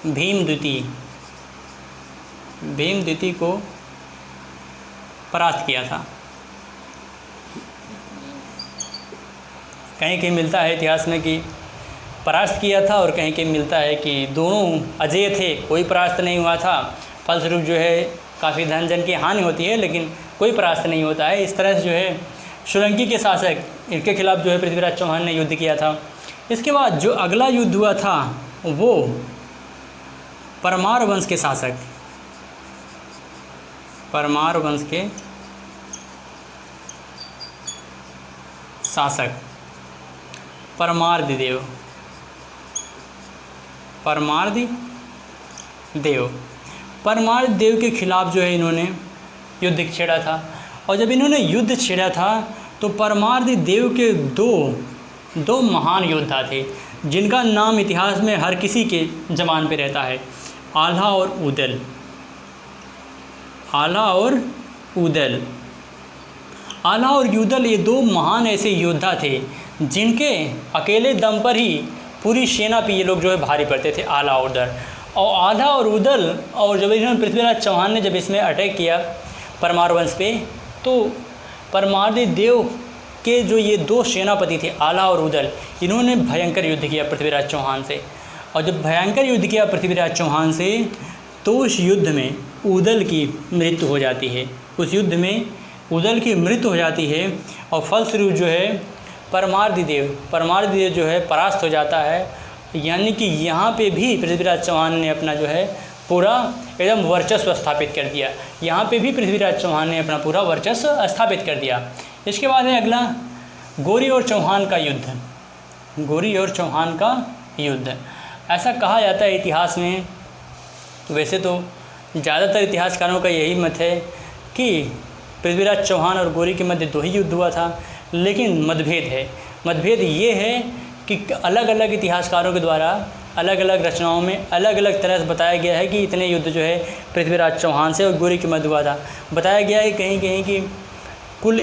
भीम द्वितीय को परास्त किया था। कहीं कहीं मिलता है इतिहास में कि परास्त किया था और कहीं कहीं मिलता है कि दोनों अजेय थे, कोई परास्त नहीं हुआ था। फलस्वरूप जो है काफ़ी धन जन की हानि होती है, लेकिन कोई परास्त नहीं होता है। इस तरह से जो है सोलंकी के शासक, इनके खिलाफ जो है पृथ्वीराज चौहान ने युद्ध किया था। इसके बाद जो अगला युद्ध हुआ था वो परमार वंश के शासक, परमार वंश के शासक परमार्द देव, परमार्द देव के खिलाफ जो है इन्होंने युद्ध छेड़ा था। और जब इन्होंने युद्ध छेड़ा था तो परमार्द देव के दो महान योद्धा थे जिनका नाम इतिहास में हर किसी के ज़बान पे रहता है, आल्हा और उदल। आल्हा और उदल, आल्हा और उदल ये दो महान ऐसे योद्धा थे जिनके अकेले दम पर ही पूरी सेना पे ये लोग जो है भारी पड़ते थे, आल्हा और उदल। और आल्हा और उदल, और जब इन्होंने पृथ्वीराज चौहान ने जब इसमें अटैक किया परमार वंश पे, तो परमार्द देव के जो ये दो सेनापति थे आल्हा और उदल, इन्होंने भयंकर युद्ध किया पृथ्वीराज चौहान से। और जब भयंकर युद्ध किया पृथ्वीराज चौहान से तो उस युद्ध में उदल की मृत्यु हो जाती है, उस युद्ध में उदल की मृत्यु हो जाती है। और फलस्वरूप जो है परमार्द देव जो है परास्त हो जाता है। यानी कि यहाँ पे भी पृथ्वीराज चौहान ने अपना जो है पूरा एकदम वर्चस्व स्थापित कर दिया, यहाँ पे भी पृथ्वीराज चौहान ने अपना पूरा वर्चस्व स्थापित कर दिया। इसके बाद है अगला गौरी और चौहान का युद्ध, गौरी और चौहान का युद्ध। ऐसा कहा जाता है इतिहास में, वैसे तो ज़्यादातर इतिहासकारों का यही मत है कि पृथ्वीराज चौहान और गौरी के मध्य दो ही युद्ध हुआ था, लेकिन मतभेद ये है कि अलग अलग इतिहासकारों के द्वारा अलग अलग रचनाओं में अलग अलग तरह से बताया गया है कि इतने युद्ध जो है पृथ्वीराज चौहान से और गौरी के मध्य हुआ था। बताया गया है कहीं कहीं कि कुल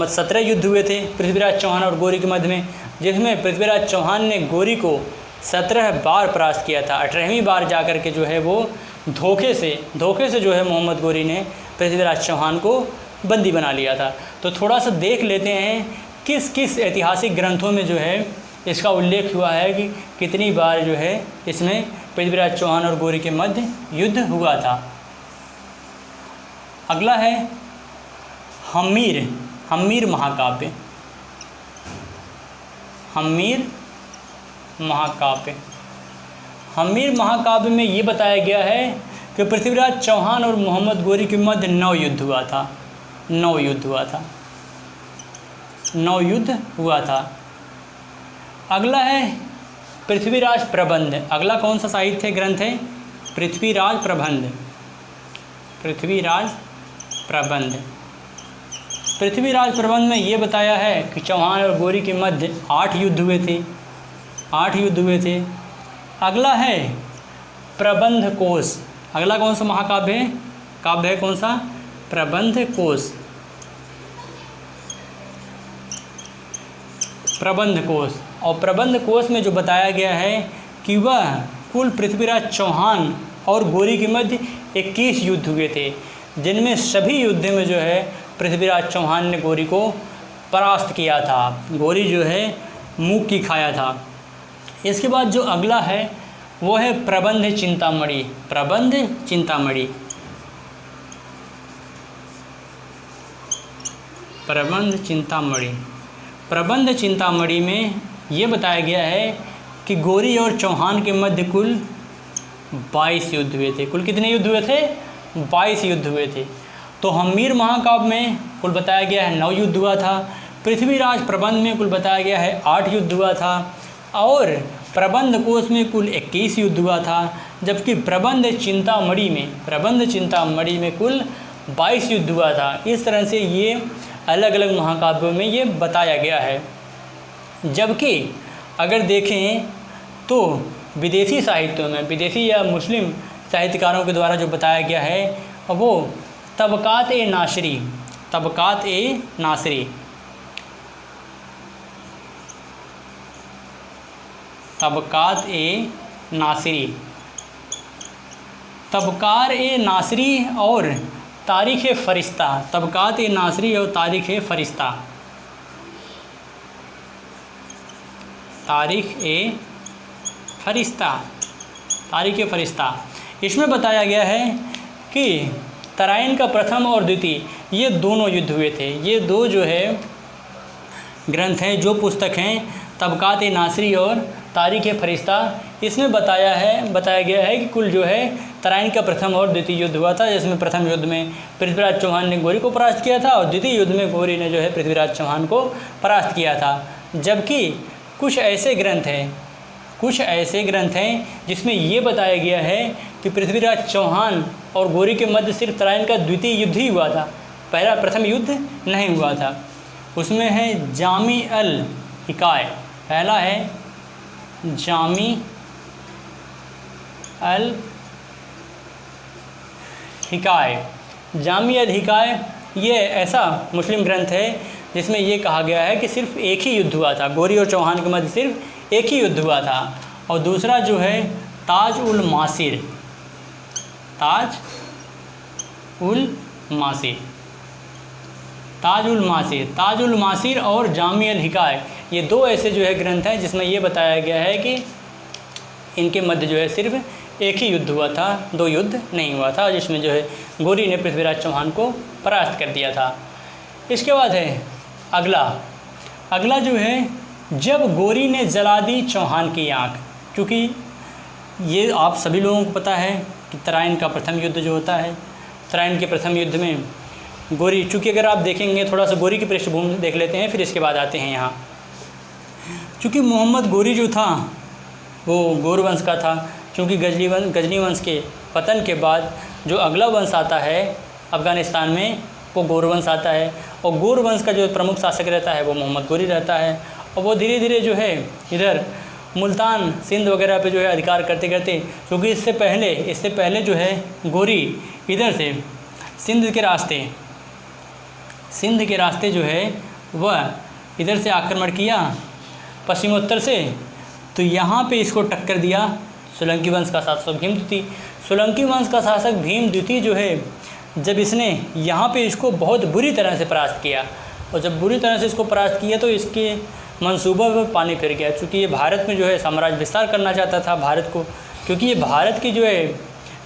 17 युद्ध हुए थे पृथ्वीराज चौहान और गौरी के मध्य में, जिसमें पृथ्वीराज चौहान ने गौरी को 17 बार परास्त किया था। 18वीं बार जा कर के जो है वो धोखे से जो है मोहम्मद गौरी ने पृथ्वीराज चौहान को बंदी बना लिया था। तो थोड़ा सा देख लेते हैं किस किस ऐतिहासिक ग्रंथों में जो है इसका उल्लेख हुआ है कि कितनी बार जो है इसमें पृथ्वीराज चौहान और गौरी के मध्य युद्ध हुआ था। अगला है हम्मीर महाकाव्य। हम्मीर महाकाव्य में ये बताया गया है कि पृथ्वीराज चौहान और मोहम्मद गौरी के मध्य 9 युद्ध हुआ था। अगला है पृथ्वीराज प्रबंध। अगला कौन सा साहित्य ग्रंथ है? पृथ्वीराज प्रबंध। पृथ्वीराज प्रबंध में ये बताया है कि चौहान और गौरी के मध्य 8 युद्ध हुए थे। अगला है प्रबंध कोश। अगला कौन सा महाकाव्य है? काव्य है कौन सा? प्रबंध कोश। और प्रबंध कोश में जो बताया गया है कि वह कुल पृथ्वीराज चौहान और गौरी के मध्य 21 युद्ध हुए थे, जिनमें सभी युद्ध में जो है पृथ्वीराज चौहान ने गौरी को परास्त किया था। गौरी जो है मुँह की खाया था। इसके बाद जो अगला है वो है प्रबंध चिंतामणि में ये बताया गया है कि गौरी और चौहान के मध्य कुल 22 युद्ध हुए थे। कुल कितने युद्ध हुए थे? 22 युद्ध हुए थे। तो हम्मीर महाकाव्य में कुल बताया गया है 9 युद्ध हुआ था। पृथ्वीराज प्रबंध में कुल बताया गया है 8 युद्ध हुआ था। और प्रबंध कोश में कुल 21 युद्ध हुआ था। जबकि प्रबंध चिंतामणि में कुल 22 युद्ध हुआ था। इस तरह से ये अलग अलग महाकाव्यों में ये बताया गया है। जबकि अगर देखें तो विदेशी साहित्यों में, विदेशी या मुस्लिम साहित्यकारों के द्वारा जो बताया गया है वो तबकात ए नासिरी और तारीख़ फ़रिश्ता, तबक़ात नासरी और तारीख़ फ़रिश्ता। तारीख़ फ़रिश्ता, तारीख़ फ़रिश्ता, इसमें बताया गया है कि तराइन का प्रथम और द्वितीय ये दोनों युद्ध हुए थे। ये दो जो है ग्रंथ हैं, जो पुस्तक हैं, तबक़ात नासरी और तारीख़ फ़रिश्ता, इसमें बताया गया है कि कुल जो है तराइन का प्रथम और द्वितीय युद्ध हुआ था, जिसमें प्रथम युद्ध में पृथ्वीराज चौहान ने गौरी को परास्त किया था और द्वितीय युद्ध में गौरी ने जो है पृथ्वीराज चौहान को परास्त किया था। जबकि कुछ ऐसे ग्रंथ हैं जिसमें ये बताया गया है कि पृथ्वीराज चौहान और गौरी के मध्य सिर्फ तराइन का द्वितीय युद्ध ही हुआ था, प्रथम युद्ध नहीं हुआ था। उसमें है जामी अल हिकाय, पहला है जामी अल हिकाय। जामी अल हिकाय ये ऐसा मुस्लिम ग्रंथ है जिसमें ये कहा गया है कि सिर्फ एक ही युद्ध हुआ था, गौरी और चौहान के मध्य सिर्फ एक ही युद्ध हुआ था। और दूसरा जो है ताज उल मासिर, ताज उल मासिर और जामी अल हिकाय, ये दो ऐसे जो है ग्रंथ हैं जिसमें ये बताया गया है कि इनके मध्य जो है सिर्फ एक ही युद्ध हुआ था, दो युद्ध नहीं हुआ था, जिसमें जो है गौरी ने पृथ्वीराज चौहान को परास्त कर दिया था। इसके बाद है अगला जो है जब गौरी ने जला दी चौहान की आँख, क्योंकि ये आप सभी लोगों को पता है कि तराइन का प्रथम युद्ध जो होता है, तराइन के प्रथम युद्ध में गौरी, चूँकि अगर आप देखेंगे थोड़ा सा गौरी की पृष्ठभूमि देख लेते हैं, फिर इसके बाद आते हैं यहाँ। चूँकि मोहम्मद गौरी जो था वो गौर वंश का था, क्योंकि गजनी वंश के पतन के बाद जो अगला वंश आता है अफ़गानिस्तान में वो गौर वंश आता है, और गौर वंश का जो प्रमुख शासक रहता है वो मोहम्मद गौरी रहता है। और वो धीरे धीरे जो है इधर मुल्तान सिंध वगैरह पे जो है अधिकार करते करते, क्योंकि इससे पहले जो है गौरी इधर से सिंध के रास्ते जो है वह इधर से आक्रमण किया पश्चिमोत्तर से, तो यहाँ पे इसको टक्कर दिया सोलंकी वंश का शासक भीमद्वितीय। सोलंकी वंश का शासक भीमद्वितीय जो है जब इसने यहाँ पे इसको बहुत बुरी तरह से परास्त किया, और जब बुरी तरह से इसको परास्त किया तो इसके मंसूबा पर पानी फिर गया, क्योंकि ये भारत में जो है साम्राज्य विस्तार करना चाहता था भारत को, क्योंकि ये भारत की जो है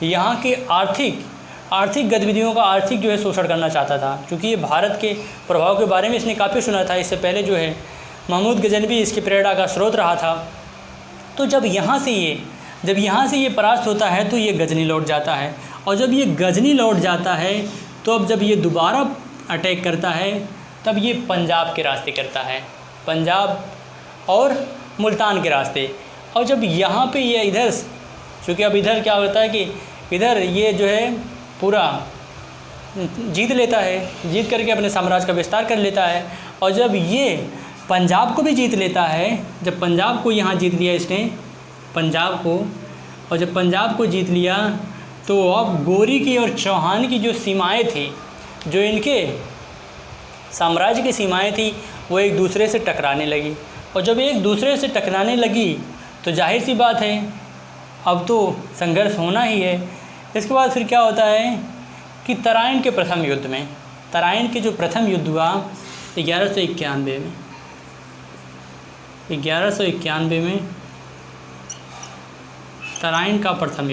यहाँ की आर्थिक गतिविधियों का जो है शोषण करना चाहता था, क्योंकि ये भारत के प्रभाव के बारे में इसने काफ़ी सुना था। इससे पहले जो है महमूद गजनवी इसकी प्रेरणा का स्रोत रहा था। तो जब यहाँ से ये परास्त होता है तो ये गजनी लौट जाता है, और जब ये गजनी लौट जाता है तो अब जब ये दोबारा अटैक करता है तब ये पंजाब के रास्ते करता है, पंजाब और मुल्तान के रास्ते। और जब यहाँ पे ये इधर, चूँकि अब इधर क्या होता है कि इधर ये जो है पूरा जीत लेता है, जीत करके अपने साम्राज्य का विस्तार कर लेता है। और जब ये पंजाब को भी जीत लेता है, जब पंजाब को यहाँ जीत लिया इसने पंजाब को, और जब पंजाब को जीत लिया तो अब गौरी की और चौहान की जो सीमाएं थी, जो इनके साम्राज्य की सीमाएं थी, वो एक दूसरे से टकराने लगी। और जब एक दूसरे से टकराने लगी तो जाहिर सी बात है अब तो संघर्ष होना ही है। इसके बाद फिर क्या होता है कि तराइन के प्रथम युद्ध में, तराइन के जो प्रथम युद्ध हुआ 1191 में तराइन का प्रथम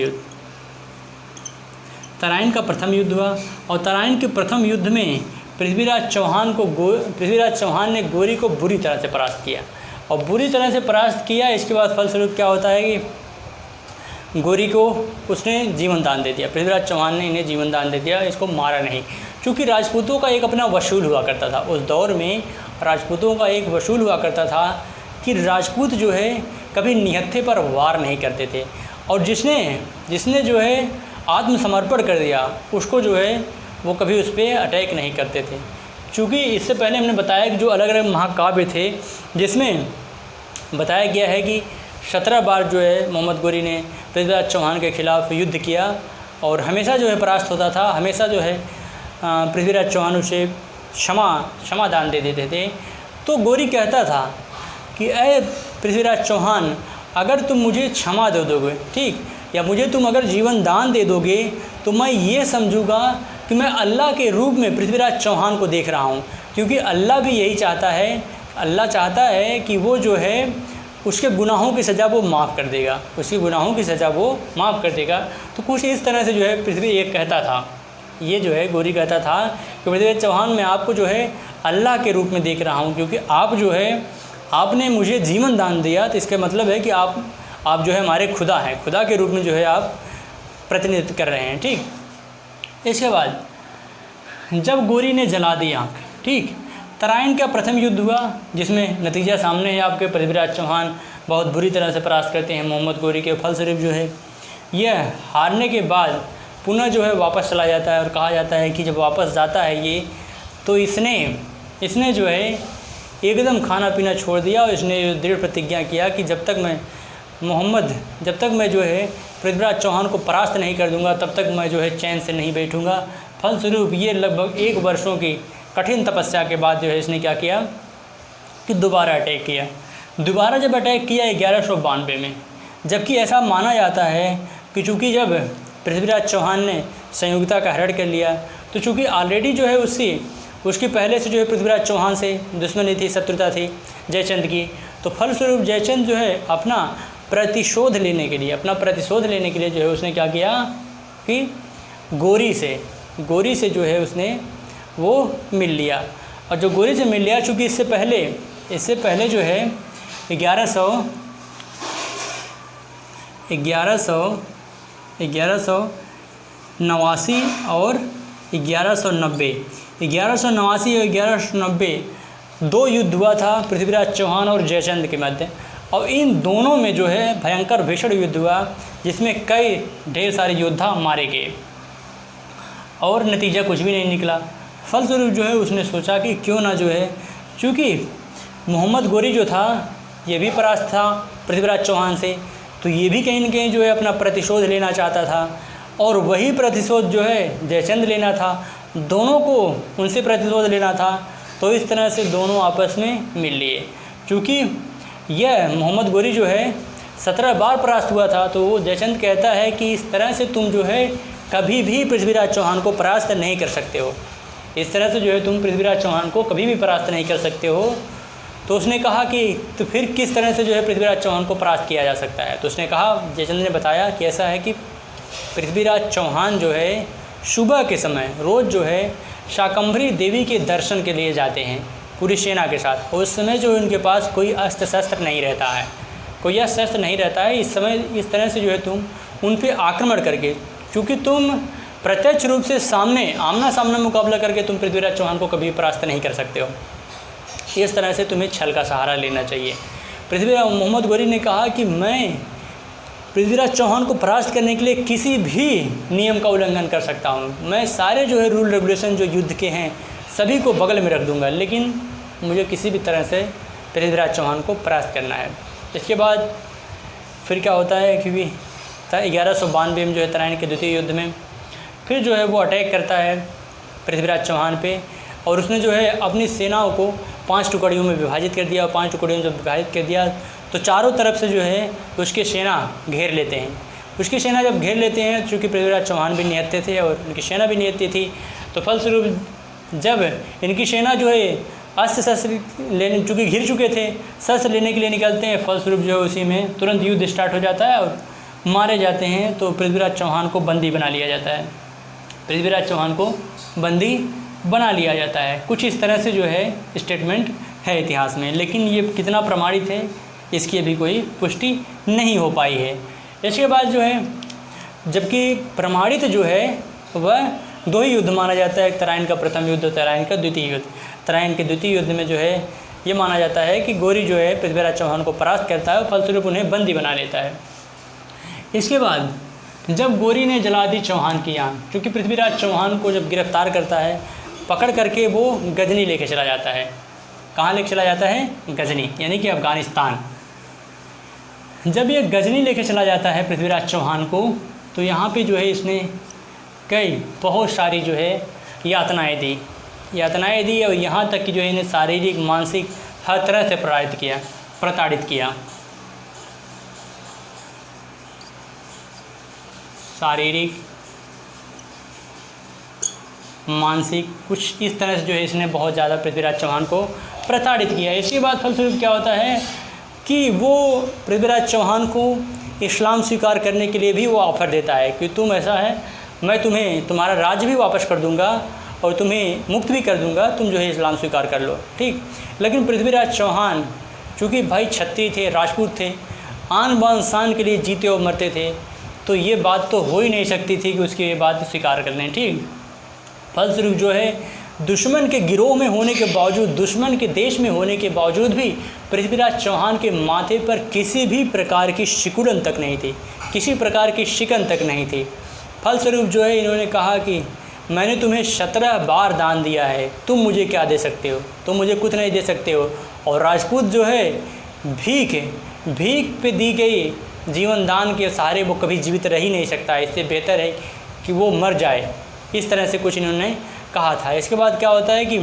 युद्ध हुआ। और तराइन के प्रथम युद्ध में पृथ्वीराज चौहान ने गौरी को बुरी तरह से परास्त किया, और बुरी तरह से परास्त किया। इसके बाद फलस्वरूप क्या होता है कि गौरी को उसने जीवन दान दे दिया, पृथ्वीराज चौहान ने इन्हें जीवन दान दे दिया, इसको मारा नहीं। क्योंकि राजपूतों का एक अपना वसूल हुआ करता था, उस दौर में राजपूतों का एक वसूल हुआ करता था कि राजपूत जो है कभी निहत्थे पर वार नहीं करते थे, और जिसने जो है आत्मसमर्पण कर दिया उसको जो है वो कभी उस पर अटैक नहीं करते थे। चूँकि इससे पहले हमने बताया कि जो अलग अलग महाकाव्य थे जिसमें बताया गया है कि 17 बार जो है मोहम्मद गौरी ने पृथ्वीराज चौहान के खिलाफ़ युद्ध किया, और हमेशा जो है परास्त होता था, हमेशा जो है पृथ्वीराज चौहान उसे क्षमा दान दे देते थे। तो गौरी कहता था कि अरे पृथ्वीराज चौहान, अगर तुम मुझे क्षमा दे दोगे, ठीक, या मुझे तुम अगर जीवन दान दे दोगे तो मैं ये समझूंगा कि मैं अल्लाह के रूप में पृथ्वीराज चौहान को देख रहा हूँ, क्योंकि अल्लाह भी यही चाहता है, अल्लाह चाहता है कि वो जो है उसके गुनाहों की सज़ा वो माफ़ कर देगा, उसके गुनाहों की सज़ा वो माफ़ कर देगा। तो कुछ इस तरह से जो है पृथ्वी एक कहता था, ये जो है गौरी कहता था कि पृथ्वीराज चौहान मैं आपको जो है अल्लाह के रूप में देख रहा हूँ, क्योंकि आप जो है आपने मुझे जीवन दान दिया, तो इसका मतलब है कि आप जो है हमारे खुदा हैं, खुदा के रूप में जो है आप प्रतिनिधित्व कर रहे हैं। ठीक, इसके बाद जब गौरी ने जला दी आँख, ठीक, तराइन का प्रथम युद्ध हुआ, जिसमें नतीजा सामने है आपके, पृथ्वीराज चौहान बहुत बुरी तरह से परास्त करते हैं मोहम्मद गौरी के। फलस्वरूप जो है यह हारने के बाद पुनः जो है वापस चला जाता है, और कहा जाता है कि जब वापस जाता है ये, तो इसने जो है एकदम खाना पीना छोड़ दिया, और इसने दृढ़ प्रतिज्ञा किया कि जब तक मैं जो है पृथ्वीराज चौहान को परास्त नहीं कर दूंगा, तब तक मैं जो है चैन से नहीं बैठूंगा। फलस्वरूप ये लगभग 1 वर्षों की कठिन तपस्या के बाद जो है इसने क्या किया कि दोबारा अटैक किया। दोबारा जब अटैक किया 1192 में, जबकि ऐसा माना जाता है कि चूँकि जब पृथ्वीराज चौहान ने संयुक्ता का हरण कर लिया, तो चूँकि ऑलरेडी जो है उसकी पहले से जो है पृथ्वीराज चौहान से दुश्मनी थी, शत्रुता थी जयचंद की, तो फलस्वरूप जयचंद जो है अपना प्रतिशोध लेने के लिए जो है उसने क्या किया कि गौरी से जो है उसने वो मिल लिया। और जो गौरी से मिल लिया, चूँकि इससे पहले जो है 1189 और 1190 और 1190 2 युद्ध हुआ था पृथ्वीराज चौहान और जयचंद के मध्य, और इन दोनों में जो है भयंकर भीषण युद्ध हुआ, जिसमें कई ढेर सारे योद्धा मारे गए और नतीजा कुछ भी नहीं निकला। फलस्वरूप जो है उसने सोचा कि क्यों ना जो है, चूँकि मोहम्मद गौरी जो था ये भी परास्त था पृथ्वीराज चौहान से, तो ये भी कहीं न कहीं जो है अपना प्रतिशोध लेना चाहता था, और वही प्रतिशोध जो है जयचंद लेना था, दोनों को उनसे प्रतिशोध लेना था। तो इस तरह से दोनों आपस में मिल लिए। चूँकि यह मोहम्मद गौरी जो है 17 बार परास्त हुआ था, तो वो जयचंद कहता है कि इस तरह से तुम जो है कभी भी पृथ्वीराज चौहान को परास्त नहीं कर सकते हो, इस तरह से जो है तुम पृथ्वीराज चौहान को कभी भी परास्त नहीं कर सकते हो। तो उसने कहा कि तो फिर किस तरह से जो है पृथ्वीराज चौहान को परास्त किया जा सकता है। तो उसने कहा, जयचंद ने बताया कि ऐसा है कि पृथ्वीराज चौहान जो है सुबह के समय रोज़ जो है शाकंभरी देवी के दर्शन के लिए जाते हैं पूरी सेना के साथ। उस समय जो उनके पास कोई अस्त्र शस्त्र नहीं रहता है, इस समय इस तरह से जो है तुम उन पे आक्रमण करके, क्योंकि तुम प्रत्यक्ष रूप से आमना सामना मुकाबला करके तुम पृथ्वीराज चौहान को कभी परास्त नहीं कर सकते हो, इस तरह से तुम्हें छल का सहारा लेना चाहिए। मोहम्मद गौरी ने कहा कि मैं पृथ्वीराज चौहान को परास्त करने के लिए किसी भी नियम का उल्लंघन कर सकता हूँ, मैं सारे जो है रूल रेगुलेशन जो युद्ध के हैं सभी को बगल में रख दूंगा, लेकिन मुझे किसी भी तरह से पृथ्वीराज चौहान को परास्त करना है। इसके बाद फिर क्या होता है, क्योंकि 1192 में जो है तराइन के द्वितीय युद्ध में फिर जो है वो अटैक करता है पृथ्वीराज चौहान पे, और उसने जो है अपनी सेनाओं को 5 टुकड़ियों में विभाजित कर दिया, और 5 टुकड़ियों में जब विभाजित कर दिया तो चारों तरफ से जो है उसके सेना घेर लेते हैं। उसकी सेना जब घेर लेते हैं, चूँकि पृथ्वीराज चौहान भी निहत्थे थे और उनकी सेना भी निहत्थी थी, तो फलस्वरूप जब इनकी सेना जो है अस्त्र शस्त्र लेने, चूँकि घिर चुके थे, शस्त्र लेने के लिए निकलते हैं, फलस्वरूप जो है उसी में तुरंत युद्ध स्टार्ट हो जाता है और मारे जाते हैं। तो पृथ्वीराज चौहान को बंदी बना लिया जाता है, कुछ इस तरह से जो है स्टेटमेंट है इतिहास में, लेकिन ये कितना प्रमाणित है इसकी अभी कोई पुष्टि नहीं हो पाई है। इसके बाद जो है, जबकि प्रमाणित जो है वह 2 ही युद्ध माना जाता है, तराइन का प्रथम युद्ध, तराइन का द्वितीय युद्ध। तराइन के द्वितीय युद्ध में जो है ये माना जाता है कि गौरी जो है पृथ्वीराज चौहान को परास्त करता है और फलस्वरूप उन्हें बंदी बना लेता है। इसके बाद जब गौरी ने जला दी चौहान की आंख, क्योंकि पृथ्वीराज चौहान को जब गिरफ्तार करता है, पकड़ करके वो गजनी लेके चला जाता है। कहाँ लेके चला जाता है? गजनी, यानी कि अफ़गानिस्तान। जब ये गजनी लेके चला जाता है पृथ्वीराज चौहान को, तो यहाँ पे जो है इसने बहुत सारी जो है यातनाएं दी और यहाँ तक कि जो है इन्हें शारीरिक मानसिक हर तरह से प्रताड़ित किया। शारीरिक मानसिक, कुछ इस तरह से जो है इसने बहुत ज़्यादा पृथ्वीराज चौहान को प्रताड़ित किया। इसके बाद फलस्वरूप क्या होता है कि वो पृथ्वीराज चौहान को इस्लाम स्वीकार करने के लिए भी वो ऑफ़र देता है कि तुम ऐसा है, मैं तुम्हें तुम्हारा राज्य भी वापस कर दूंगा और तुम्हें मुक्त भी कर दूंगा, तुम जो है इस्लाम स्वीकार कर लो, ठीक। लेकिन पृथ्वीराज चौहान चूँकि भाई क्षत्रिय थे, राजपूत थे, आन बान शान के लिए जीते और मरते थे, तो ये बात तो हो ही नहीं सकती थी कि उसकी ये बात स्वीकार कर लें, ठीक। फलस्वरूप जो है दुश्मन के गिरोह में होने के बावजूद, दुश्मन के देश में होने के बावजूद भी पृथ्वीराज चौहान के माथे पर किसी भी प्रकार की सिकुड़न तक नहीं थी, किसी प्रकार की शिकन तक नहीं थी। फलस्वरूप जो है इन्होंने कहा कि मैंने तुम्हें 17 बार दान दिया है, तुम मुझे क्या दे सकते हो, तुम मुझे कुछ नहीं दे सकते हो। और राजपूत जो है भीख पे दी गई जीवन दान के सहारे वो कभी जीवित रह ही नहीं सकता, इससे बेहतर है कि वो मर जाए, इस तरह से कुछ इन्होंने कहा था। इसके बाद क्या होता है कि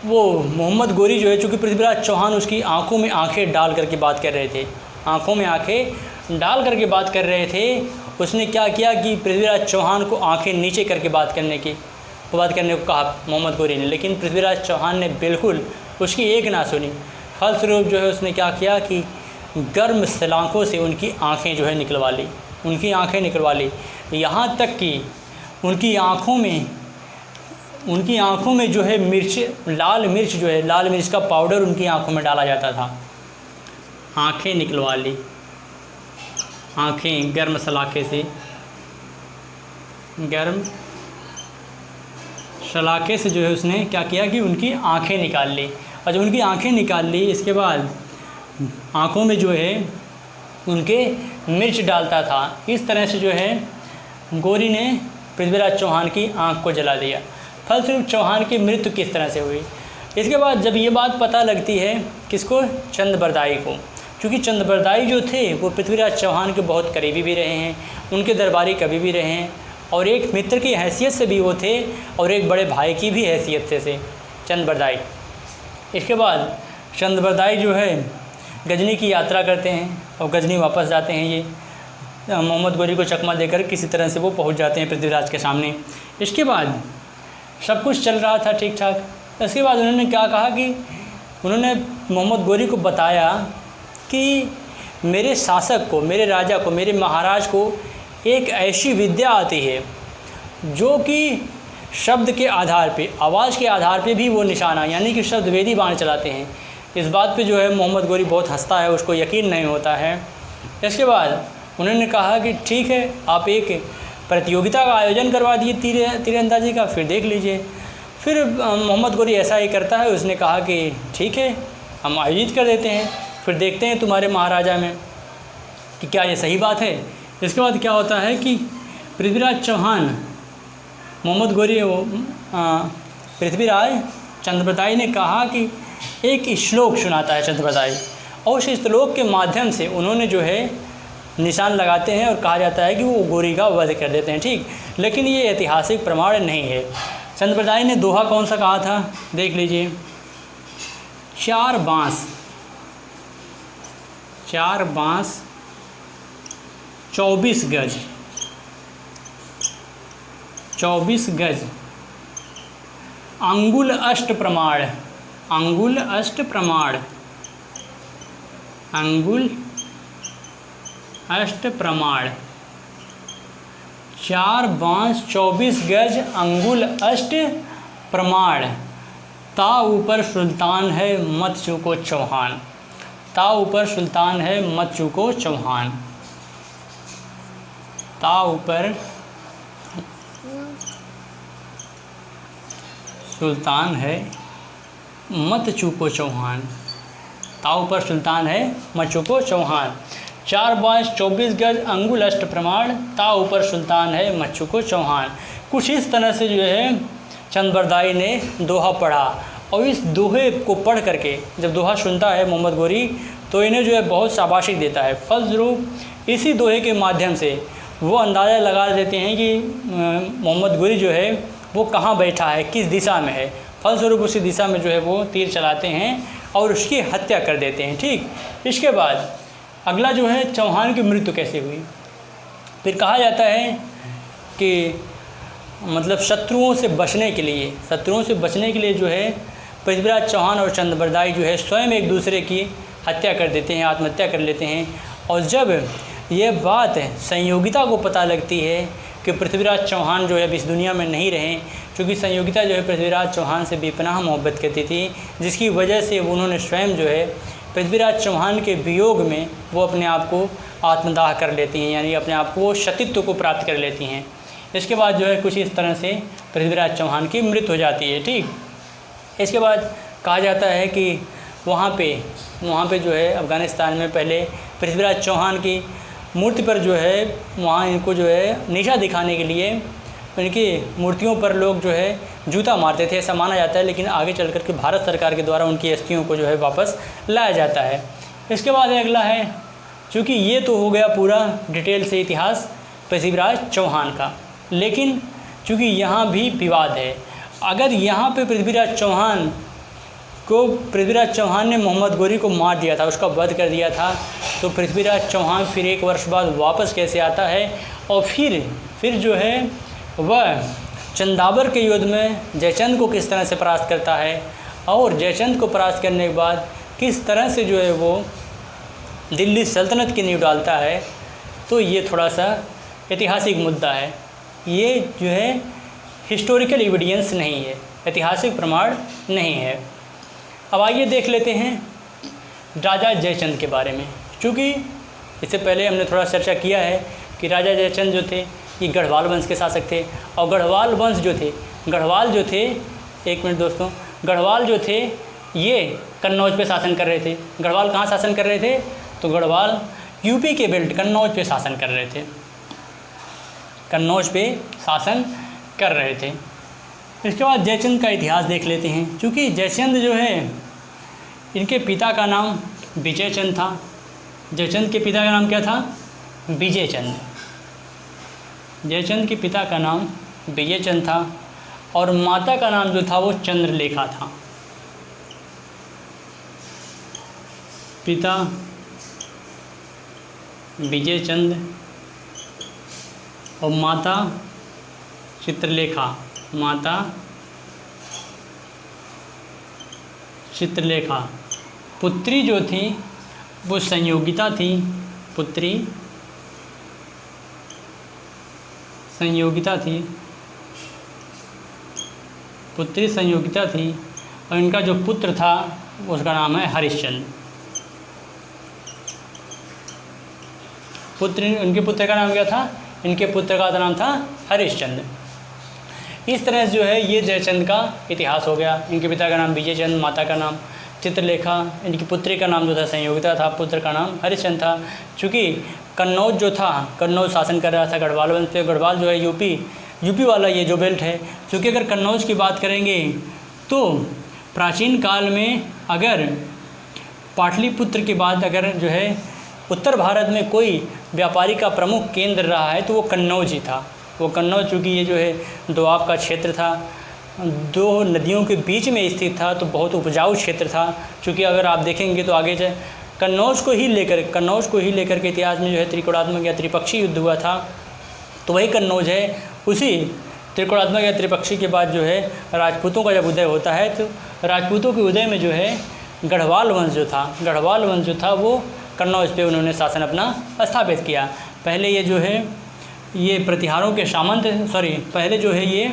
वो मोहम्मद गोरी जो है, चूँकि पृथ्वीराज चौहान उसकी आंखों में आंखें डाल करके बात कर रहे थे, आंखों में आंखें डाल करके बात कर रहे थे, उसने क्या किया कि पृथ्वीराज चौहान को आंखें नीचे करके बात करने को कहा मोहम्मद गोरी ने, लेकिन पृथ्वीराज चौहान ने बिल्कुल उसकी एक ना सुनी। फलस्वरूप जो है उसने क्या किया कि गर्म सलाखों से उनकी आंखें जो है निकलवा ली, उनकी आंखें निकलवा ली, यहाँ तक कि उनकी आंखों में जो है लाल मिर्च का पाउडर उनकी आंखों में डाला जाता था। आंखें निकलवा ली, आंखें गर्म सलाखे से जो है उसने क्या किया कि उनकी आंखें निकाल ली। और जब उनकी आंखें निकाल ली, इसके बाद आंखों में जो है उनके मिर्च डालता था। इस तरह से जो है गोरी ने पृथ्वीराज चौहान की आंख को जला दिया। फलस्वरूप चौहान की मृत्यु किस तरह से हुई। इसके बाद जब ये बात पता लगती है किसको, चंद्रबरदाई को, क्योंकि चंद्रबरदाई जो थे वो पृथ्वीराज चौहान के बहुत करीबी भी रहे हैं, उनके दरबारी कवि भी रहे हैं, और एक मित्र की हैसियत से भी वो थे और एक बड़े भाई की भी हैसियत से थे चंद्रबरदाई। इसके बाद चंद्रबरदाई जो है गजनी की यात्रा करते हैं और गजनी वापस जाते हैं। ये मोहम्मद गोरी को चकमा देकर किसी तरह से वो पहुंच जाते हैं पृथ्वीराज के सामने। इसके बाद सब कुछ चल रहा था ठीक ठाक। इसके बाद उन्होंने क्या कहा कि उन्होंने मोहम्मद गोरी को बताया कि मेरे शासक को, मेरे राजा को, मेरे महाराज को एक ऐसी विद्या आती है जो कि शब्द के आधार पे, आवाज़ के आधार पे भी वो निशाना, यानी कि शब्द वेदी बाण चलाते हैं। इस बात पे जो है मोहम्मद गोरी बहुत हंसता है, उसको यकीन नहीं होता है। इसके बाद उन्होंने कहा कि ठीक है, आप एक प्रतियोगिता का आयोजन करवा दिए तीरंदाजी का, फिर देख लीजिए। फिर मोहम्मद गोरी ऐसा ही करता है, उसने कहा कि ठीक है, हम आयोजित कर देते हैं, फिर देखते हैं तुम्हारे महाराजा में कि क्या ये सही बात है। इसके बाद क्या होता है कि पृथ्वीराज चौहान, मोहम्मद गोरी पृथ्वीराज चंद्रबरदाई ने कहा कि एक श्लोक सुनाता है चंद्रबरदाई, और उस श्लोक के माध्यम से उन्होंने जो है निशान लगाते हैं और कहा जाता है कि वो गोरी का वध कर देते हैं, ठीक। लेकिन ये ऐतिहासिक प्रमाण नहीं है। चंद्रबरदाई ने दोहा कौन सा कहा था, देख लीजिए, 4 बांस 24 गज, 24 गज, अंगुल अष्ट प्रमाण, अंगुल अष्ट प्रमाण, अंगुल अष्ट प्रमाण, 4 बांस 24 गज अंगुल अष्ट प्रमाण, ता ऊपर सुल्तान है मत चूको चौहान, ता ऊपर सुल्तान है मत चूको चौहान, ता ऊपर सुल्तान है मत चूको चौहान, ता ऊपर सुल्तान है मत चूको चौहान, 4 बांस 24 गज अंगुल अष्ट प्रमाण, ता ऊपर सुल्तान है मत चूको चौहान। कुछ इस तरह से जो है चंद्रबरदाई ने दोहा पढ़ा, और इस दोहे को पढ़ करके जब दोहा सुनता है मोहम्मद गोरी तो इन्हें जो है बहुत शाबाशी देता है। फलस्वरूप इसी दोहे के माध्यम से वो अंदाज़ा लगा देते हैं कि मोहम्मद गोरी जो है वो कहाँ बैठा है, किस दिशा में है। फलस्वरूप उसी दिशा में जो है वो तीर चलाते हैं और उसकी हत्या कर देते हैं, ठीक। इसके बाद अगला जो है चौहान की मृत्यु कैसे हुई। फिर कहा जाता है कि मतलब शत्रुओं से बचने के लिए जो है पृथ्वीराज चौहान और चंद्रबरदाई जो है स्वयं एक दूसरे की हत्या कर देते हैं, आत्महत्या कर लेते हैं। और जब ये बात संयोगिता को पता लगती है कि पृथ्वीराज चौहान जो है अब इस दुनिया में नहीं रहे, क्योंकि संयोगिता जो है पृथ्वीराज चौहान से बेपनाह मोहब्बत करती थी, जिसकी वजह से उन्होंने स्वयं जो है पृथ्वीराज चौहान के वियोग में वो अपने आप को आत्मदाह कर लेती हैं, यानी अपने आप को सतीत्व को प्राप्त कर लेती हैं। इसके बाद जो है कुछ इस तरह से पृथ्वीराज चौहान की मृत्यु हो जाती है। ठीक, इसके बाद कहा जाता है कि वहाँ पे जो है अफ़गानिस्तान में पहले पृथ्वीराज चौहान की मूर्ति पर जो है वहाँ इनको जो है नीचा दिखाने के लिए इनकी मूर्तियों पर लोग जो है जूता मारते थे, ऐसा माना जाता है। लेकिन आगे चल कर के भारत सरकार के द्वारा उनकी अस्थियों को जो है वापस लाया जाता है। इसके बाद अगला है, चूँकि ये तो हो गया पूरा डिटेल से इतिहास पृथ्वीराज चौहान का, लेकिन चूँकि यहाँ भी विवाद है। अगर यहाँ पे पृथ्वीराज चौहान ने मोहम्मद गोरी को मार दिया था, उसका वध कर दिया था, तो पृथ्वीराज चौहान फिर 1 वर्ष बाद वापस कैसे आता है और फिर जो है वह चंदावर के युद्ध में जयचंद को किस तरह से परास्त करता है, और जयचंद को परास्त करने के बाद किस तरह से जो है वो दिल्ली सल्तनत की नींव डालता है। तो ये थोड़ा सा ऐतिहासिक मुद्दा है, ये जो है हिस्टोरिकल एविडेंस नहीं है, ऐतिहासिक प्रमाण नहीं है। अब आइए देख लेते हैं राजा जयचंद के बारे में। चूँकि इससे पहले हमने थोड़ा चर्चा किया है कि राजा जयचंद जो थे ये गढ़वाल वंश के शासक थे, और गढ़वाल जो थे एक मिनट दोस्तों, गढ़वाल जो थे ये कन्नौज पे शासन कर रहे थे। गढ़वाल कहाँ शासन कर रहे थे? तो गढ़वाल यूपी के बेल्ट कन्नौज पे शासन कर रहे थे, इसके बाद जयचंद का इतिहास देख लेते हैं। क्योंकि जयचंद जो है इनके पिता का नाम विजयचंद था। जयचंद के पिता का नाम क्या था? विजयचंद। जयचंद के पिता का नाम विजयचंद था और माता का नाम जो था वो चंद्रलेखा था। पिता विजयचंद और माता चित्रलेखा। पुत्री जो थी वो संयोगिता थी, पुत्री संयोगिता थी और इनका जो पुत्र था उसका नाम है हरिश्चंद्र। इनके पुत्र का नाम क्या था? इनके पुत्र का नाम था हरिश्चंद्र। इस तरह से जो है ये जयचंद का इतिहास हो गया। इनके पिता का नाम विजयचंद, माता का नाम चित्रलेखा, इनकी पुत्री का नाम जो था संयोगिता था, पुत्र का नाम हरिश्चंद्र था। चूँकि कन्नौज जो था, कन्नौज शासन कर रहा था गढ़वाल वंश पे। गढ़वाल जो है यूपी वाला ये जो बेल्ट है। चूँकि अगर कन्नौज की बात करेंगे तो प्राचीन काल में अगर पाटलिपुत्र के बाद अगर जो है उत्तर भारत में कोई व्यापारी का प्रमुख केंद्र रहा है तो वो कन्नौज ही था। वो कन्नौज चूँकि ये जो है दोआब का क्षेत्र था, 2 नदियों के बीच में स्थित था, तो बहुत उपजाऊ क्षेत्र था। चूँकि अगर आप देखेंगे तो आगे जाए कन्नौज को ही लेकर के इतिहास में जो है त्रिकोणात्मक या त्रिपक्षी युद्ध हुआ था, तो वही कन्नौज है। उसी त्रिकोणात्मक या त्रिपक्षी के बाद जो है राजपूतों का जब उदय होता है तो राजपूतों के उदय में जो है गढ़वाल वंश जो था वो कन्नौज पे उन्होंने शासन अपना स्थापित किया। पहले ये जो है ये प्रतिहारों के पहले जो है ये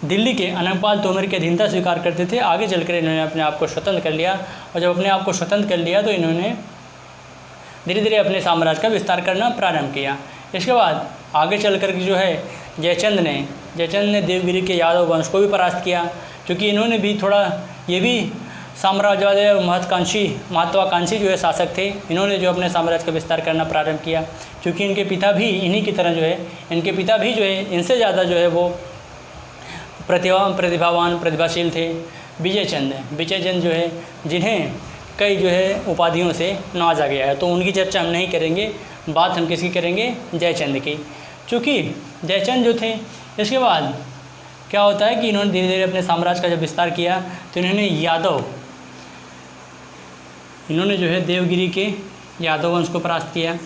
दिल्ली के अनंगपाल तोमर की अधीनता स्वीकार करते थे। आगे चलकर इन्होंने अपने आप को स्वतंत्र कर लिया, और जब अपने आप को स्वतंत्र कर लिया तो इन्होंने धीरे धीरे अपने साम्राज्य का विस्तार करना प्रारंभ किया। इसके बाद आगे चल कर जो है जयचंद ने देवगिरी के यादव वंश को भी परास्त किया। क्योंकि इन्होंने भी थोड़ा ये भी साम्राज्यवादी महत्वाकांक्षी जो है शासक थे। इन्होंने जो अपने साम्राज्य का विस्तार करना प्रारंभ किया। क्योंकि इनके पिता भी इन्हीं की तरह जो है इनसे ज़्यादा जो है वो प्रतिभावान प्रतिभाशील थे। विजयचंद जो है जिन्हें कई जो है उपाधियों से नवाजा गया है, तो उनकी चर्चा हम नहीं करेंगे। बात हम किसकी करेंगे? जयचंद की। चूँकि जयचंद जो थे, इसके बाद क्या होता है कि इन्होंने धीरे धीरे अपने साम्राज्य का जब विस्तार किया तो इन्होंने जो है देवगिरी के यादव वंश को परास्त किया।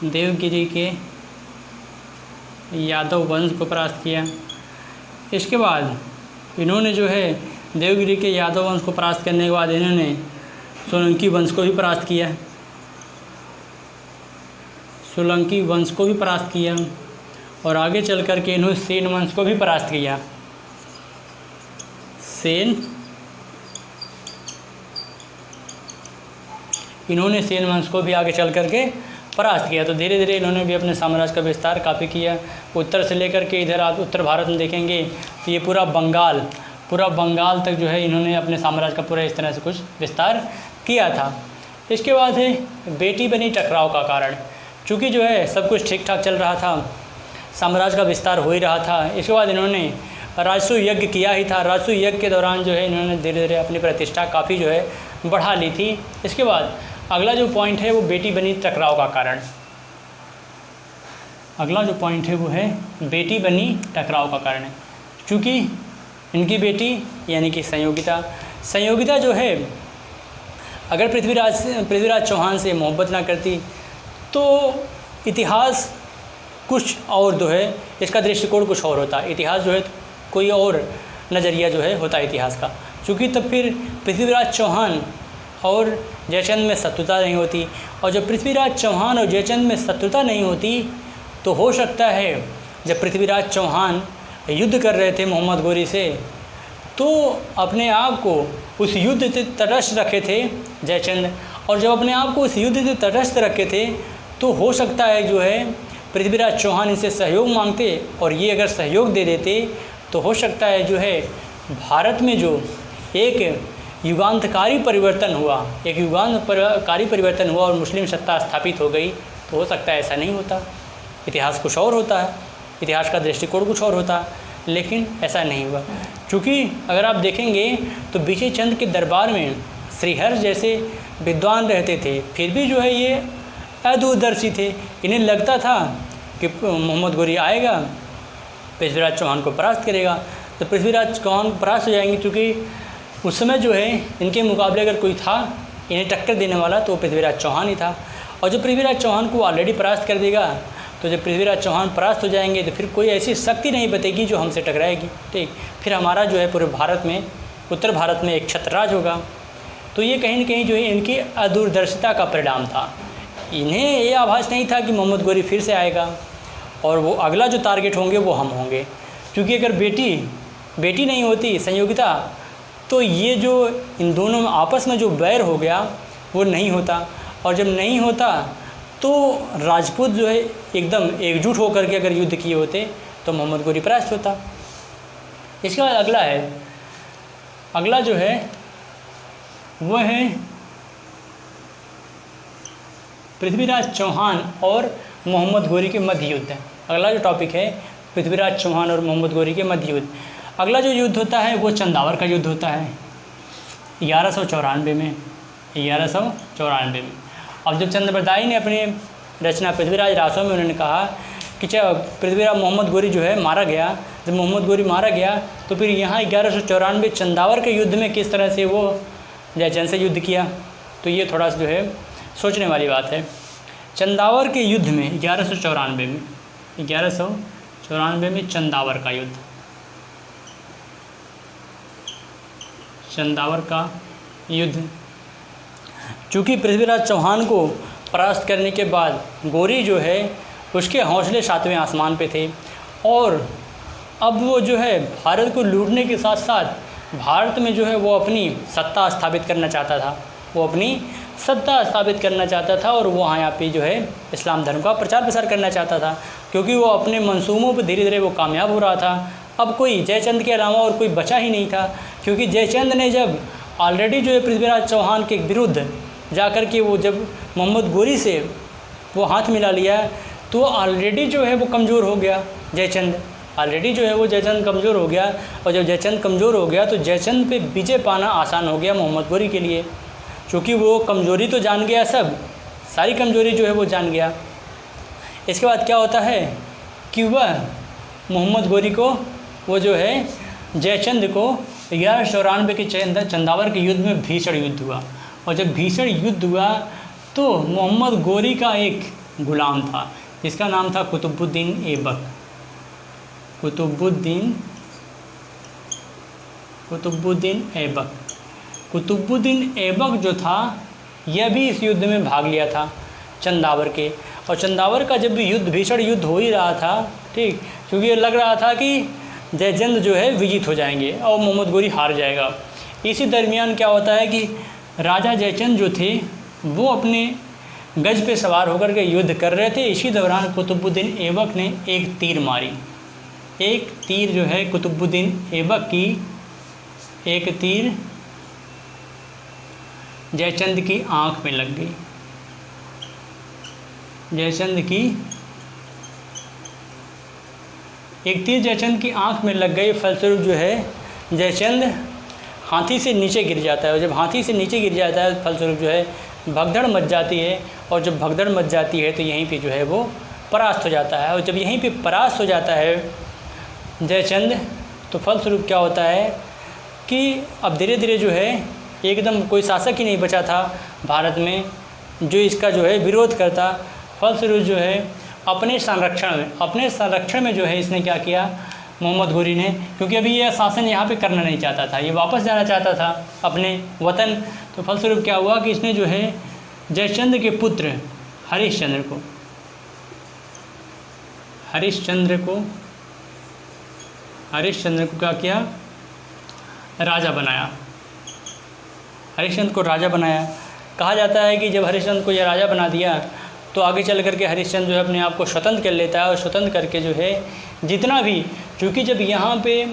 देवगिरी के यादव वंश को परास्त किया। इसके बाद इन्होंने जो है देवगिरी के यादव वंश को परास्त करने के बाद इन्होंने सोलंकी वंश को भी परास्त किया। सोलंकी वंश को भी परास्त किया और आगे चल कर के इन्होंने सेन वंश को भी परास्त किया। इन्होंने सेन वंश को भी आगे चल कर के परास्त किया। तो धीरे धीरे इन्होंने भी अपने साम्राज्य का विस्तार काफ़ी किया। उत्तर से लेकर के इधर आप उत्तर भारत में देखेंगे तो ये पूरा बंगाल तक जो है इन्होंने अपने साम्राज्य का पूरा इस तरह से कुछ विस्तार किया था। इसके बाद है बेटी बनी टकराव का कारण। चूँकि जो है सब कुछ ठीक ठाक चल रहा था, साम्राज्य का विस्तार हो ही रहा था, इसके बाद इन्होंने राजसूय यज्ञ किया ही था। राजसूय यज्ञ के दौरान जो है इन्होंने धीरे धीरे अपनी प्रतिष्ठा काफ़ी जो है बढ़ा ली थी। इसके बाद अगला जो पॉइंट है वो बेटी बनी टकराव का कारण। अगला जो पॉइंट है वो है बेटी बनी टकराव का कारण है। क्योंकि इनकी बेटी यानी कि संयोगिता जो है अगर पृथ्वीराज चौहान से मोहब्बत ना करती तो इतिहास कुछ और जो है इसका दृष्टिकोण कुछ और होता। इतिहास जो है कोई और नज़रिया जो है होता इतिहास का। क्योंकि तब फिर पृथ्वीराज चौहान और जयचंद में शत्रुता नहीं होती, और जब पृथ्वीराज चौहान और जयचंद में शत्रुता नहीं होती तो हो सकता है जब पृथ्वीराज चौहान युद्ध कर रहे थे मोहम्मद गोरी से तो अपने आप को उस युद्ध से तटस्थ रखे थे जयचंद, और जब अपने आप को उस युद्ध से तटस्थ रखे थे तो हो सकता है जो है पृथ्वीराज चौहान इनसे सहयोग मांगते और ये अगर सहयोग दे देते तो हो सकता है जो है भारत में जो एक युगांतकारी परिवर्तन हुआ और मुस्लिम सत्ता स्थापित हो गई, तो हो सकता है ऐसा नहीं होता, इतिहास कुछ और होता है, इतिहास का दृष्टिकोण कुछ और होता, लेकिन ऐसा नहीं हुआ। क्योंकि अगर आप देखेंगे तो विजय चंद के दरबार में श्रीहर्ष जैसे विद्वान रहते थे, फिर भी जो है ये अदूरदर्शी थे। इन्हें लगता था कि मोहम्मद गोरी आएगा, पृथ्वीराज चौहान को परास्त करेगा, तो पृथ्वीराज चौहान परास्त हो जाएंगे। क्योंकि उस समय जो है इनके मुकाबले अगर कोई था इन्हें टक्कर देने वाला तो पृथ्वीराज चौहान ही था, और जब पृथ्वीराज चौहान को ऑलरेडी परास्त कर देगा तो जब पृथ्वीराज चौहान परास्त हो जाएंगे तो फिर कोई ऐसी शक्ति नहीं बचेगी जो हमसे टकराएगी। ठीक, फिर हमारा जो है पूरे भारत में, उत्तर भारत में एक छत्रराज होगा। तो ये कहीं ना कहीं जो है इनकी अदूरदर्शिता का परिणाम था। इन्हें ये आभास नहीं था कि मोहम्मद गोरी फिर से आएगा और वो अगला जो टारगेट होंगे वो हम होंगे। क्योंकि अगर बेटी नहीं होती संयोगिता तो ये जो इन दोनों में आपस में जो बैर हो गया वो नहीं होता, और जब नहीं होता तो राजपूत जो है एकदम एकजुट होकर के अगर युद्ध किए होते तो मोहम्मद गोरी परास्त होता। इसके बाद अगला जो है वो है पृथ्वीराज चौहान और मोहम्मद गोरी के मध्य युद्ध। अगला जो टॉपिक है पृथ्वीराज चौहान और मोहम्मद गोरी के मध्य युद्ध। अगला जो युद्ध होता है वो चंदावर का युद्ध होता है 1194 में। अब जब चंद्रबरदाई ने अपनी रचना पृथ्वीराज रासों में उन्होंने कहा कि पृथ्वीराज मोहम्मद गोरी जो है मारा गया, जब मोहम्मद गोरी मारा गया तो फिर यहाँ 1194 चंदावर के युद्ध में किस तरह से वो जयचंद से युद्ध किया, तो ये थोड़ा सा जो है सोचने वाली बात है। चंदावर के युद्ध में 1194 में चंदावर का युद्ध, चंदावर का युद्ध। चूँकि पृथ्वीराज चौहान को परास्त करने के बाद गोरी जो है उसके हौसले 7वें आसमान पे थे, और अब वो जो है भारत को लूटने के साथ साथ भारत में जो है वो अपनी सत्ता स्थापित करना चाहता था, और वो यहाँ पे जो है इस्लाम धर्म का प्रचार प्रसार करना चाहता था। क्योंकि वो अपने मंसूबों पर धीरे धीरे वो कामयाब हो रहा था। अब कोई जयचंद के अलावा और कोई बचा ही नहीं था, क्योंकि जयचंद ने जब ऑलरेडी जो है पृथ्वीराज चौहान के विरुद्ध जाकर के वो जब मोहम्मद गोरी से वो हाथ मिला लिया तो ऑलरेडी जो है वो कमज़ोर हो गया जयचंद, कमज़ोर हो गया। और जब जयचंद कमज़ोर हो गया तो जयचंद पे विजय पाना आसान हो गया मोहम्मद गोरी के लिए, क्योंकि वो कमज़ोरी तो जान गया, सारी कमज़ोरी जो है वो जान गया। इसके बाद क्या होता है कि वह मोहम्मद गोरी को वो जो है जयचंद को 1194 के चंदावर के युद्ध में भीषण युद्ध हुआ, और जब भीषण युद्ध हुआ तो मोहम्मद गोरी का एक गुलाम था जिसका नाम था कुतुबुद्दीन ऐबक। कुतुबुद्दीन ऐबक। कुतुबुद्दीन ऐबक जो था यह भी इस युद्ध में भाग लिया था चंदावर के। और चंदावर का जब भी युद्ध, भीषण युद्ध हो ही रहा था, ठीक, क्योंकि ये लग रहा था कि जयचंद जो है विजित हो जाएंगे और मोहम्मद गोरी हार जाएगा। इसी दरमियान क्या होता है कि राजा जयचंद जो थे वो अपने गज पे सवार होकर के युद्ध कर रहे थे। इसी दौरान कुतुबुद्दीन ऐबक ने एक तीर मारी। एक तीर जो है कुतुबुद्दीन ऐबक की, एक तीर जयचंद की आंख में लग गई। जयचंद की एक तीर जयचंद की आंख में लग गई। फलस्वरूप जो है जयचंद हाथी से नीचे गिर जाता है, और जब हाथी से नीचे गिर जाता है फलस्वरूप जो है भगदड़ मच जाती है। और जब भगदड़ मच जाती है तो यहीं पे जो है वो परास्त हो जाता है। और जब यहीं पे परास्त हो जाता है जयचंद, तो फलस्वरूप क्या होता है कि अब धीरे धीरे जो है एकदम कोई शासक ही नहीं बचा था भारत में जो इसका जो है विरोध करता। फलस्वरूप जो है अपने संरक्षण में जो है इसने क्या किया, मोहम्मद गोरी ने, क्योंकि अभी यह शासन यहाँ पे करना नहीं चाहता था, ये वापस जाना चाहता था अपने वतन। तो फलस्वरूप क्या हुआ कि इसने जो है जयचंद के पुत्र हरिश्चंद्र को क्या किया, राजा बनाया। हरिश्चंद्र को राजा बनाया। कहा जाता है कि जब हरिश्चंद्र को यह राजा बना दिया तो आगे चल करके हरिश्चंद्र जो है अपने आप को स्वतंत्र कर लेता है। और स्वतंत्र करके जो है जितना भी, क्योंकि जब यहाँ पे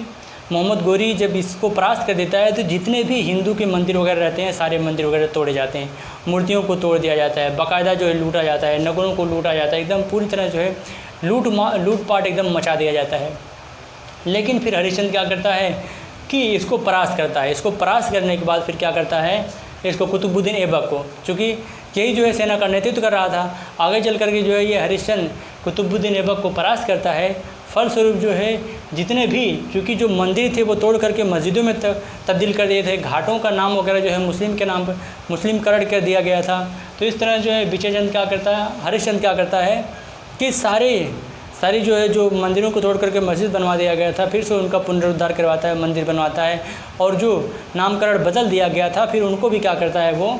मोहम्मद गोरी जब इसको परास्त कर देता है तो जितने भी हिंदू के मंदिर वगैरह रहते हैं सारे मंदिर वगैरह तोड़े जाते हैं, मूर्तियों को तोड़ दिया जाता है, बाकायदा जो है लूटा जाता है, नगरों को लूटा जाता है, एकदम पूरी तरह जो है लूटपाट एकदम मचा दिया जाता है। लेकिन फिर हरिश्चंद्र क्या करता है कि इसको परास्त करता है। इसको परास्त करने के बाद फिर क्या करता है, इसको कुतुबुद्दीन ऐबक को, चूँकि यही जो है सेना का नेतृत्व कर रहा था, आगे चल करके जो है ये हरिश्चंद्र कुतुबुद्दीन ऐबक को परास्त करता है। फलस्वरूप जो है जितने भी, चूँकि जो मंदिर थे वो तोड़ करके मस्जिदों में तब्दील कर दिए थे, घाटों का नाम वगैरह जो है मुस्लिम के नाम पर मुस्लिमकरण कर दिया गया था। तो इस तरह जो है विजयचंद क्या करता है, हरिश्चंद्र क्या करता है कि सारी जो है जो मंदिरों को तोड़ करके मस्जिद बनवा दिया गया था, फिर से उनका पुनरुद्धार करवाता है, मंदिर बनवाता है। और जो नामकरण बदल दिया गया था फिर उनको भी क्या करता है वो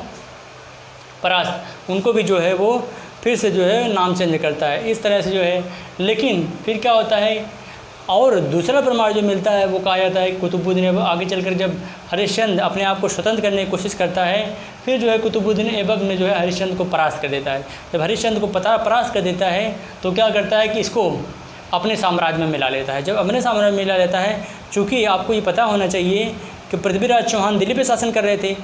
परास्त, उनको भी जो है वो फिर से जो है नाम चेंज करता है। इस तरह से जो है, लेकिन फिर क्या होता है, और दूसरा प्रमाण जो मिलता है वो कहा जाता है कुतुबुद्दीन ऐबक आगे चलकर जब हरिश्चंद्र अपने आप को स्वतंत्र करने की कोशिश करता है, फिर जो है कुतुबुद्दीन ऐबक ने जो है हरिश्चंद्र को परास्त कर देता है। जब हरिश्चंद्र को परास्त कर देता है तो क्या करता है कि इसको अपने साम्राज्य में मिला लेता है। जब अपने साम्राज्य में मिला लेता है, चूँकि आपको ये पता होना चाहिए कि पृथ्वीराज चौहान दिल्ली पर शासन कर रहे थे,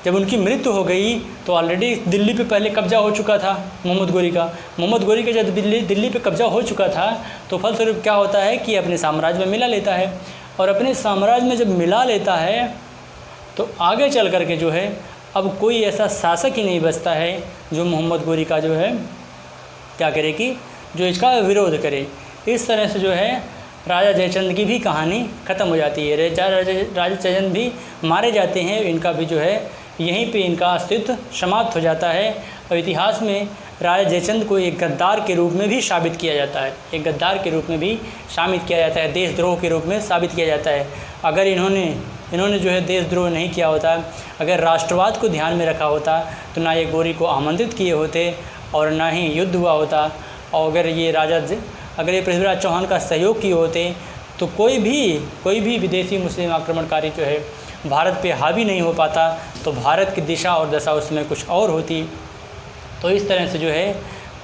जब उनकी मृत्यु हो गई तो ऑलरेडी दिल्ली पे पहले कब्जा हो चुका था मोहम्मद गोरी का जब दिल्ली पे कब्जा हो चुका था तो फलस्वरूप क्या होता है कि अपने साम्राज्य में मिला लेता है। और अपने साम्राज्य में जब मिला लेता है तो आगे चल कर के जो है अब कोई ऐसा शासक ही नहीं बचता है जो मोहम्मद गोरी का जो है क्या करे कि जो इसका विरोध करे। इस तरह से जो है राजा जयचंद की भी कहानी ख़त्म हो जाती है। राजा जयचंद भी मारे जाते हैं, इनका भी जो है यहीं पे इनका अस्तित्व समाप्त हो जाता है। और इतिहास में राजा जयचंद को एक गद्दार के रूप में भी साबित किया जाता है, देशद्रोह के रूप में साबित किया जाता है। अगर इन्होंने जो है देशद्रोह नहीं किया होता, अगर राष्ट्रवाद को ध्यान में रखा होता तो ना ये गोरी को आमंत्रित किए होते और ना ही युद्ध हुआ होता। और अगर ये पृथ्वीराज चौहान का सहयोग किए होते तो कोई भी विदेशी मुस्लिम आक्रमणकारी जो है भारत पे हावी नहीं हो पाता, तो भारत की दिशा और दशा उसमें कुछ और होती। तो इस तरह से जो है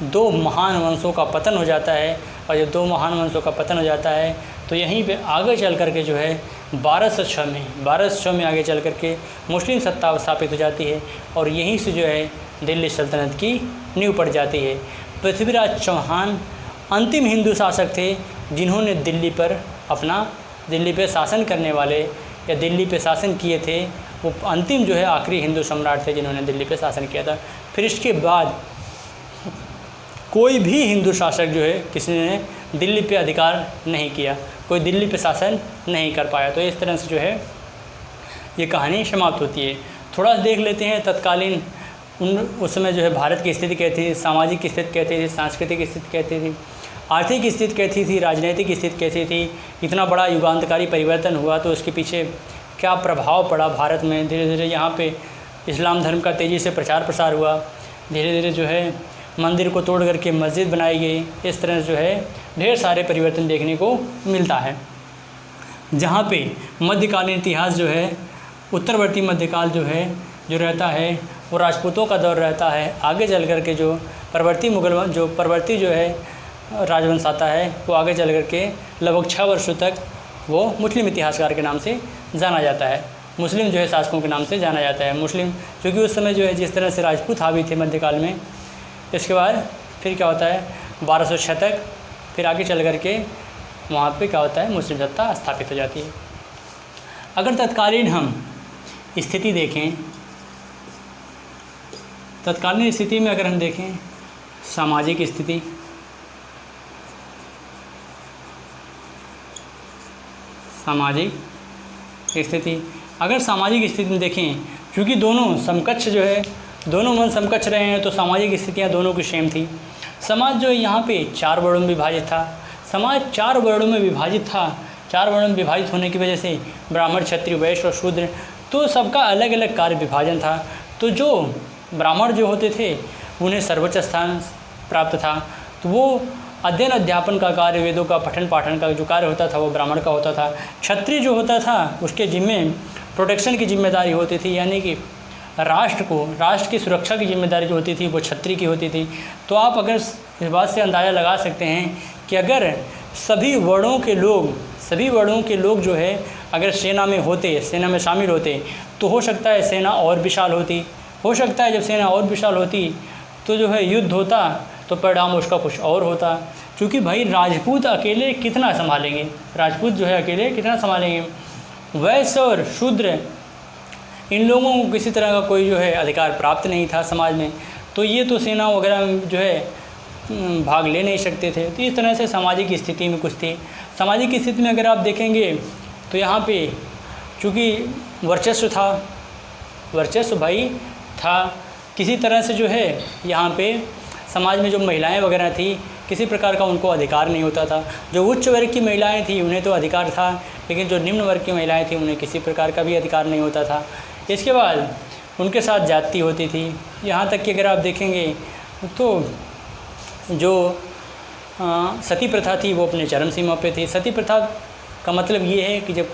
दो महान वंशों का पतन हो जाता है। और जब दो महान वंशों का पतन हो जाता है तो यहीं पे आगे चल कर के जो है 1206 में आगे चल कर के मुस्लिम सत्ता स्थापित हो जाती है। और यहीं से जो है दिल्ली सल्तनत की नींव पड़ जाती है। पृथ्वीराज चौहान अंतिम हिंदू शासक थे जिन्होंने दिल्ली पे शासन करने वाले या दिल्ली पे शासन किए थे। वो अंतिम जो है आखिरी हिंदू सम्राट थे जिन्होंने दिल्ली पे शासन किया था। फिर इसके बाद कोई भी हिंदू शासक जो है किसी ने दिल्ली पे अधिकार नहीं किया, कोई दिल्ली पे शासन नहीं कर पाया। तो इस तरह से जो है ये कहानी समाप्त होती है। थोड़ा देख लेते हैं तत्कालीन उस समय जो है भारत की स्थिति कैसी थी, सामाजिक स्थिति कैसी थी, सांस्कृतिक स्थिति कैसी थी। आर्थिक स्थिति कैसी थी, राजनीतिक स्थिति कैसी थी, इतना बड़ा युगांतकारी परिवर्तन हुआ तो उसके पीछे क्या प्रभाव पड़ा भारत में। धीरे धीरे यहाँ पे इस्लाम धर्म का तेज़ी से प्रचार प्रसार हुआ, धीरे धीरे जो है मंदिर को तोड़ करके मस्जिद बनाई गई। इस तरह से जो है ढेर सारे परिवर्तन देखने को मिलता है। जहाँ पे मध्यकालीन इतिहास जो है, उत्तरवर्ती मध्यकाल जो है जो रहता है वो राजपूतों का दौर रहता है। आगे चल कर के जो परवर्ती जो है राजवंश आता है वो आगे चल कर के लगभग 6 वर्षों तक वो मुस्लिम इतिहासकार के नाम से जाना जाता है, मुस्लिम जो है शासकों के नाम से जाना जाता है। मुस्लिम क्योंकि उस समय जो है जिस तरह से राजपूत हावी थे मध्यकाल में। इसके बाद फिर क्या होता है 1206 तक, फिर आगे चल कर के वहाँ पे क्या होता है मुस्लिम सत्ता स्थापित हो जाती है। अगर तत्कालीन हम स्थिति देखें, तत्कालीन स्थिति में अगर हम देखें सामाजिक स्थिति, अगर सामाजिक स्थिति में देखें, क्योंकि दोनों समकक्ष जो है, दोनों मन समकक्ष रहे हैं तो सामाजिक स्थितियाँ दोनों की सेम थी। समाज जो है यहाँ पे 4 वर्णों में विभाजित था। समाज 4 वर्णों में विभाजित था। 4 वर्णों में विभाजित होने की वजह से ब्राह्मण, क्षत्रिय, वैश्य और शूद्र, तो सबका अलग अलग कार्य विभाजन था। तो जो ब्राह्मण जो होते थे उन्हें सर्वोच्च स्थान प्राप्त था, तो वो अध्ययन अध्यापन का कार्य, वेदों का पठन पाठन का जो कार्य होता था वो ब्राह्मण का होता था। क्षत्रिय जो होता था उसके जिम्मे प्रोटेक्शन की जिम्मेदारी होती थी, यानी कि राष्ट्र की सुरक्षा की जिम्मेदारी जो होती थी वो क्षत्रिय की होती थी। तो आप अगर इस बात से अंदाज़ा लगा सकते हैं कि अगर सभी वर्णों के लोग जो है अगर सेना में शामिल होते तो हो सकता है सेना और विशाल होती। हो सकता है जब सेना और विशाल होती तो जो है युद्ध होता तो परिणाम उसका कुछ और होता। क्योंकि भाई राजपूत अकेले कितना संभालेंगे, वैश्य और शूद्र इन लोगों को किसी तरह का कोई जो है अधिकार प्राप्त नहीं था समाज में, तो ये तो सेना वगैरह जो है भाग ले नहीं सकते थे। तो इस तरह से सामाजिक स्थिति में कुछ थी। सामाजिक स्थिति में अगर आप देखेंगे तो यहाँ पे चूँकि वर्चस्व भाई था, किसी तरह से जो है यहाँ पे समाज में जो महिलाएं वगैरह थी किसी प्रकार का उनको अधिकार नहीं होता था। जो उच्च वर्ग की महिलाएं थी उन्हें तो अधिकार था, लेकिन जो निम्न वर्ग की महिलाएं थी उन्हें किसी प्रकार का भी अधिकार नहीं होता था। इसके बाद उनके साथ जाति होती थी। यहाँ तक कि अगर आप देखेंगे तो जो सती प्रथा थी वो अपने चरम सीमा पे थी। सती प्रथा का मतलब ये है कि जब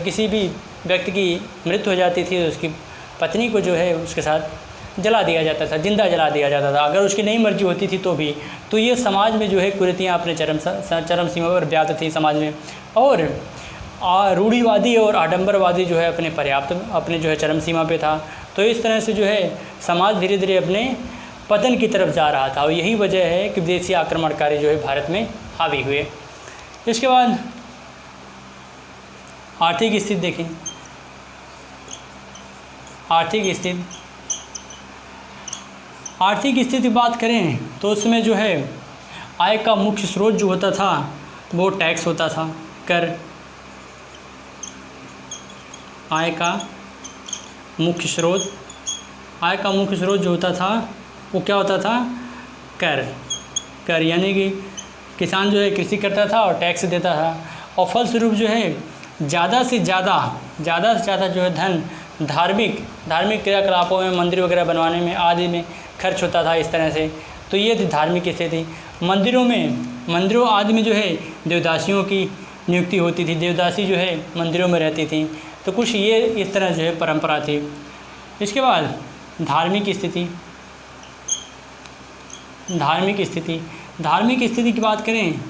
किसी भी व्यक्ति की मृत्यु हो जाती थी तो उसकी पत्नी को जो है उसके साथ जला दिया जाता था, जिंदा जला दिया जाता था, अगर उसकी नहीं मर्जी होती थी तो भी। तो ये समाज में जो है कुरीतियाँ अपने चरम सीमा पर व्याप्त थी समाज में। और रूढ़िवादी और आडंबरवादी जो है अपने जो है चरम सीमा पे था। तो इस तरह से जो है समाज धीरे धीरे अपने पतन की तरफ जा रहा था, और यही वजह है कि विदेशी आक्रमणकारी जो है भारत में हावी हुए। इसके बाद आर्थिक स्थिति देखें। आर्थिक स्थिति बात करें तो उसमें जो है आय का मुख्य स्रोत जो होता था वो टैक्स होता था, कर। आय का मुख्य स्रोत जो होता था वो क्या होता था, कर। यानी कि किसान जो है कृषि करता था और टैक्स देता था, और फलस्वरूप जो है ज़्यादा से ज़्यादा जो है धन धार्मिक क्रियाकलापों में, मंदिर वगैरह बनवाने में आदि में खर्च होता था। इस तरह से तो ये थी धार्मिक स्थिति। मंदिरों आदि में जो है देवदासियों की नियुक्ति होती थी, देवदासी जो है मंदिरों में रहती थी। तो कुछ ये इस तरह जो है परंपरा थी। इसके बाद धार्मिक स्थिति की बात करें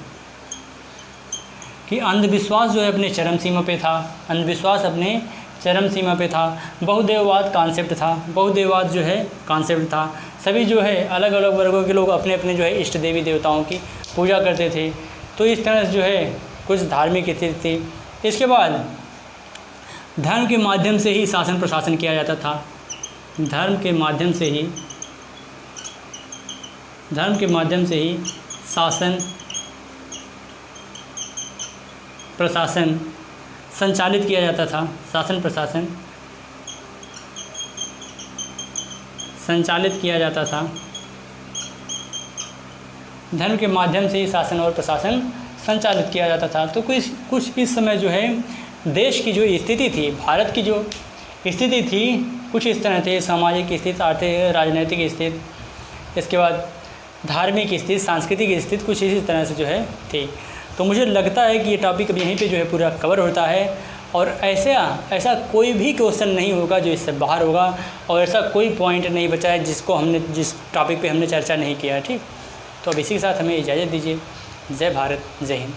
कि अंधविश्वास जो है अपने चरम सीमा पे था। बहुदेववाद जो है कांसेप्ट था। सभी जो है अलग अलग वर्गों के लोग अपने अपने जो है इष्ट देवी देवताओं की पूजा करते थे। तो इस तरह से जो है कुछ धार्मिक स्थिति थी। इसके बाद धर्म के माध्यम से ही शासन प्रशासन किया जाता था। धर्म के माध्यम से ही शासन प्रशासन संचालित किया जाता था। शासन प्रशासन संचालित किया जाता था। धर्म के माध्यम से ही शासन और प्रशासन संचालित किया जाता था। तो कुछ इस समय जो है देश की जो स्थिति थी, भारत की जो स्थिति थी, कुछ इस तरह थे। सामाजिक स्थिति, आर्थिक राजनीतिक स्थिति, इसके बाद धार्मिक स्थिति, सांस्कृतिक स्थिति कुछ इसी तरह से जो है थी। तो मुझे लगता है कि ये टॉपिक अब यहीं पे जो है पूरा कवर होता है, और ऐसा कोई भी क्वेश्चन नहीं होगा जो इससे बाहर होगा, और ऐसा कोई पॉइंट नहीं बचा है जिस टॉपिक पे हमने चर्चा नहीं किया है। ठीक, तो अब इसी के साथ हमें इजाज़त दीजिए। जय भारत, जय हिंद।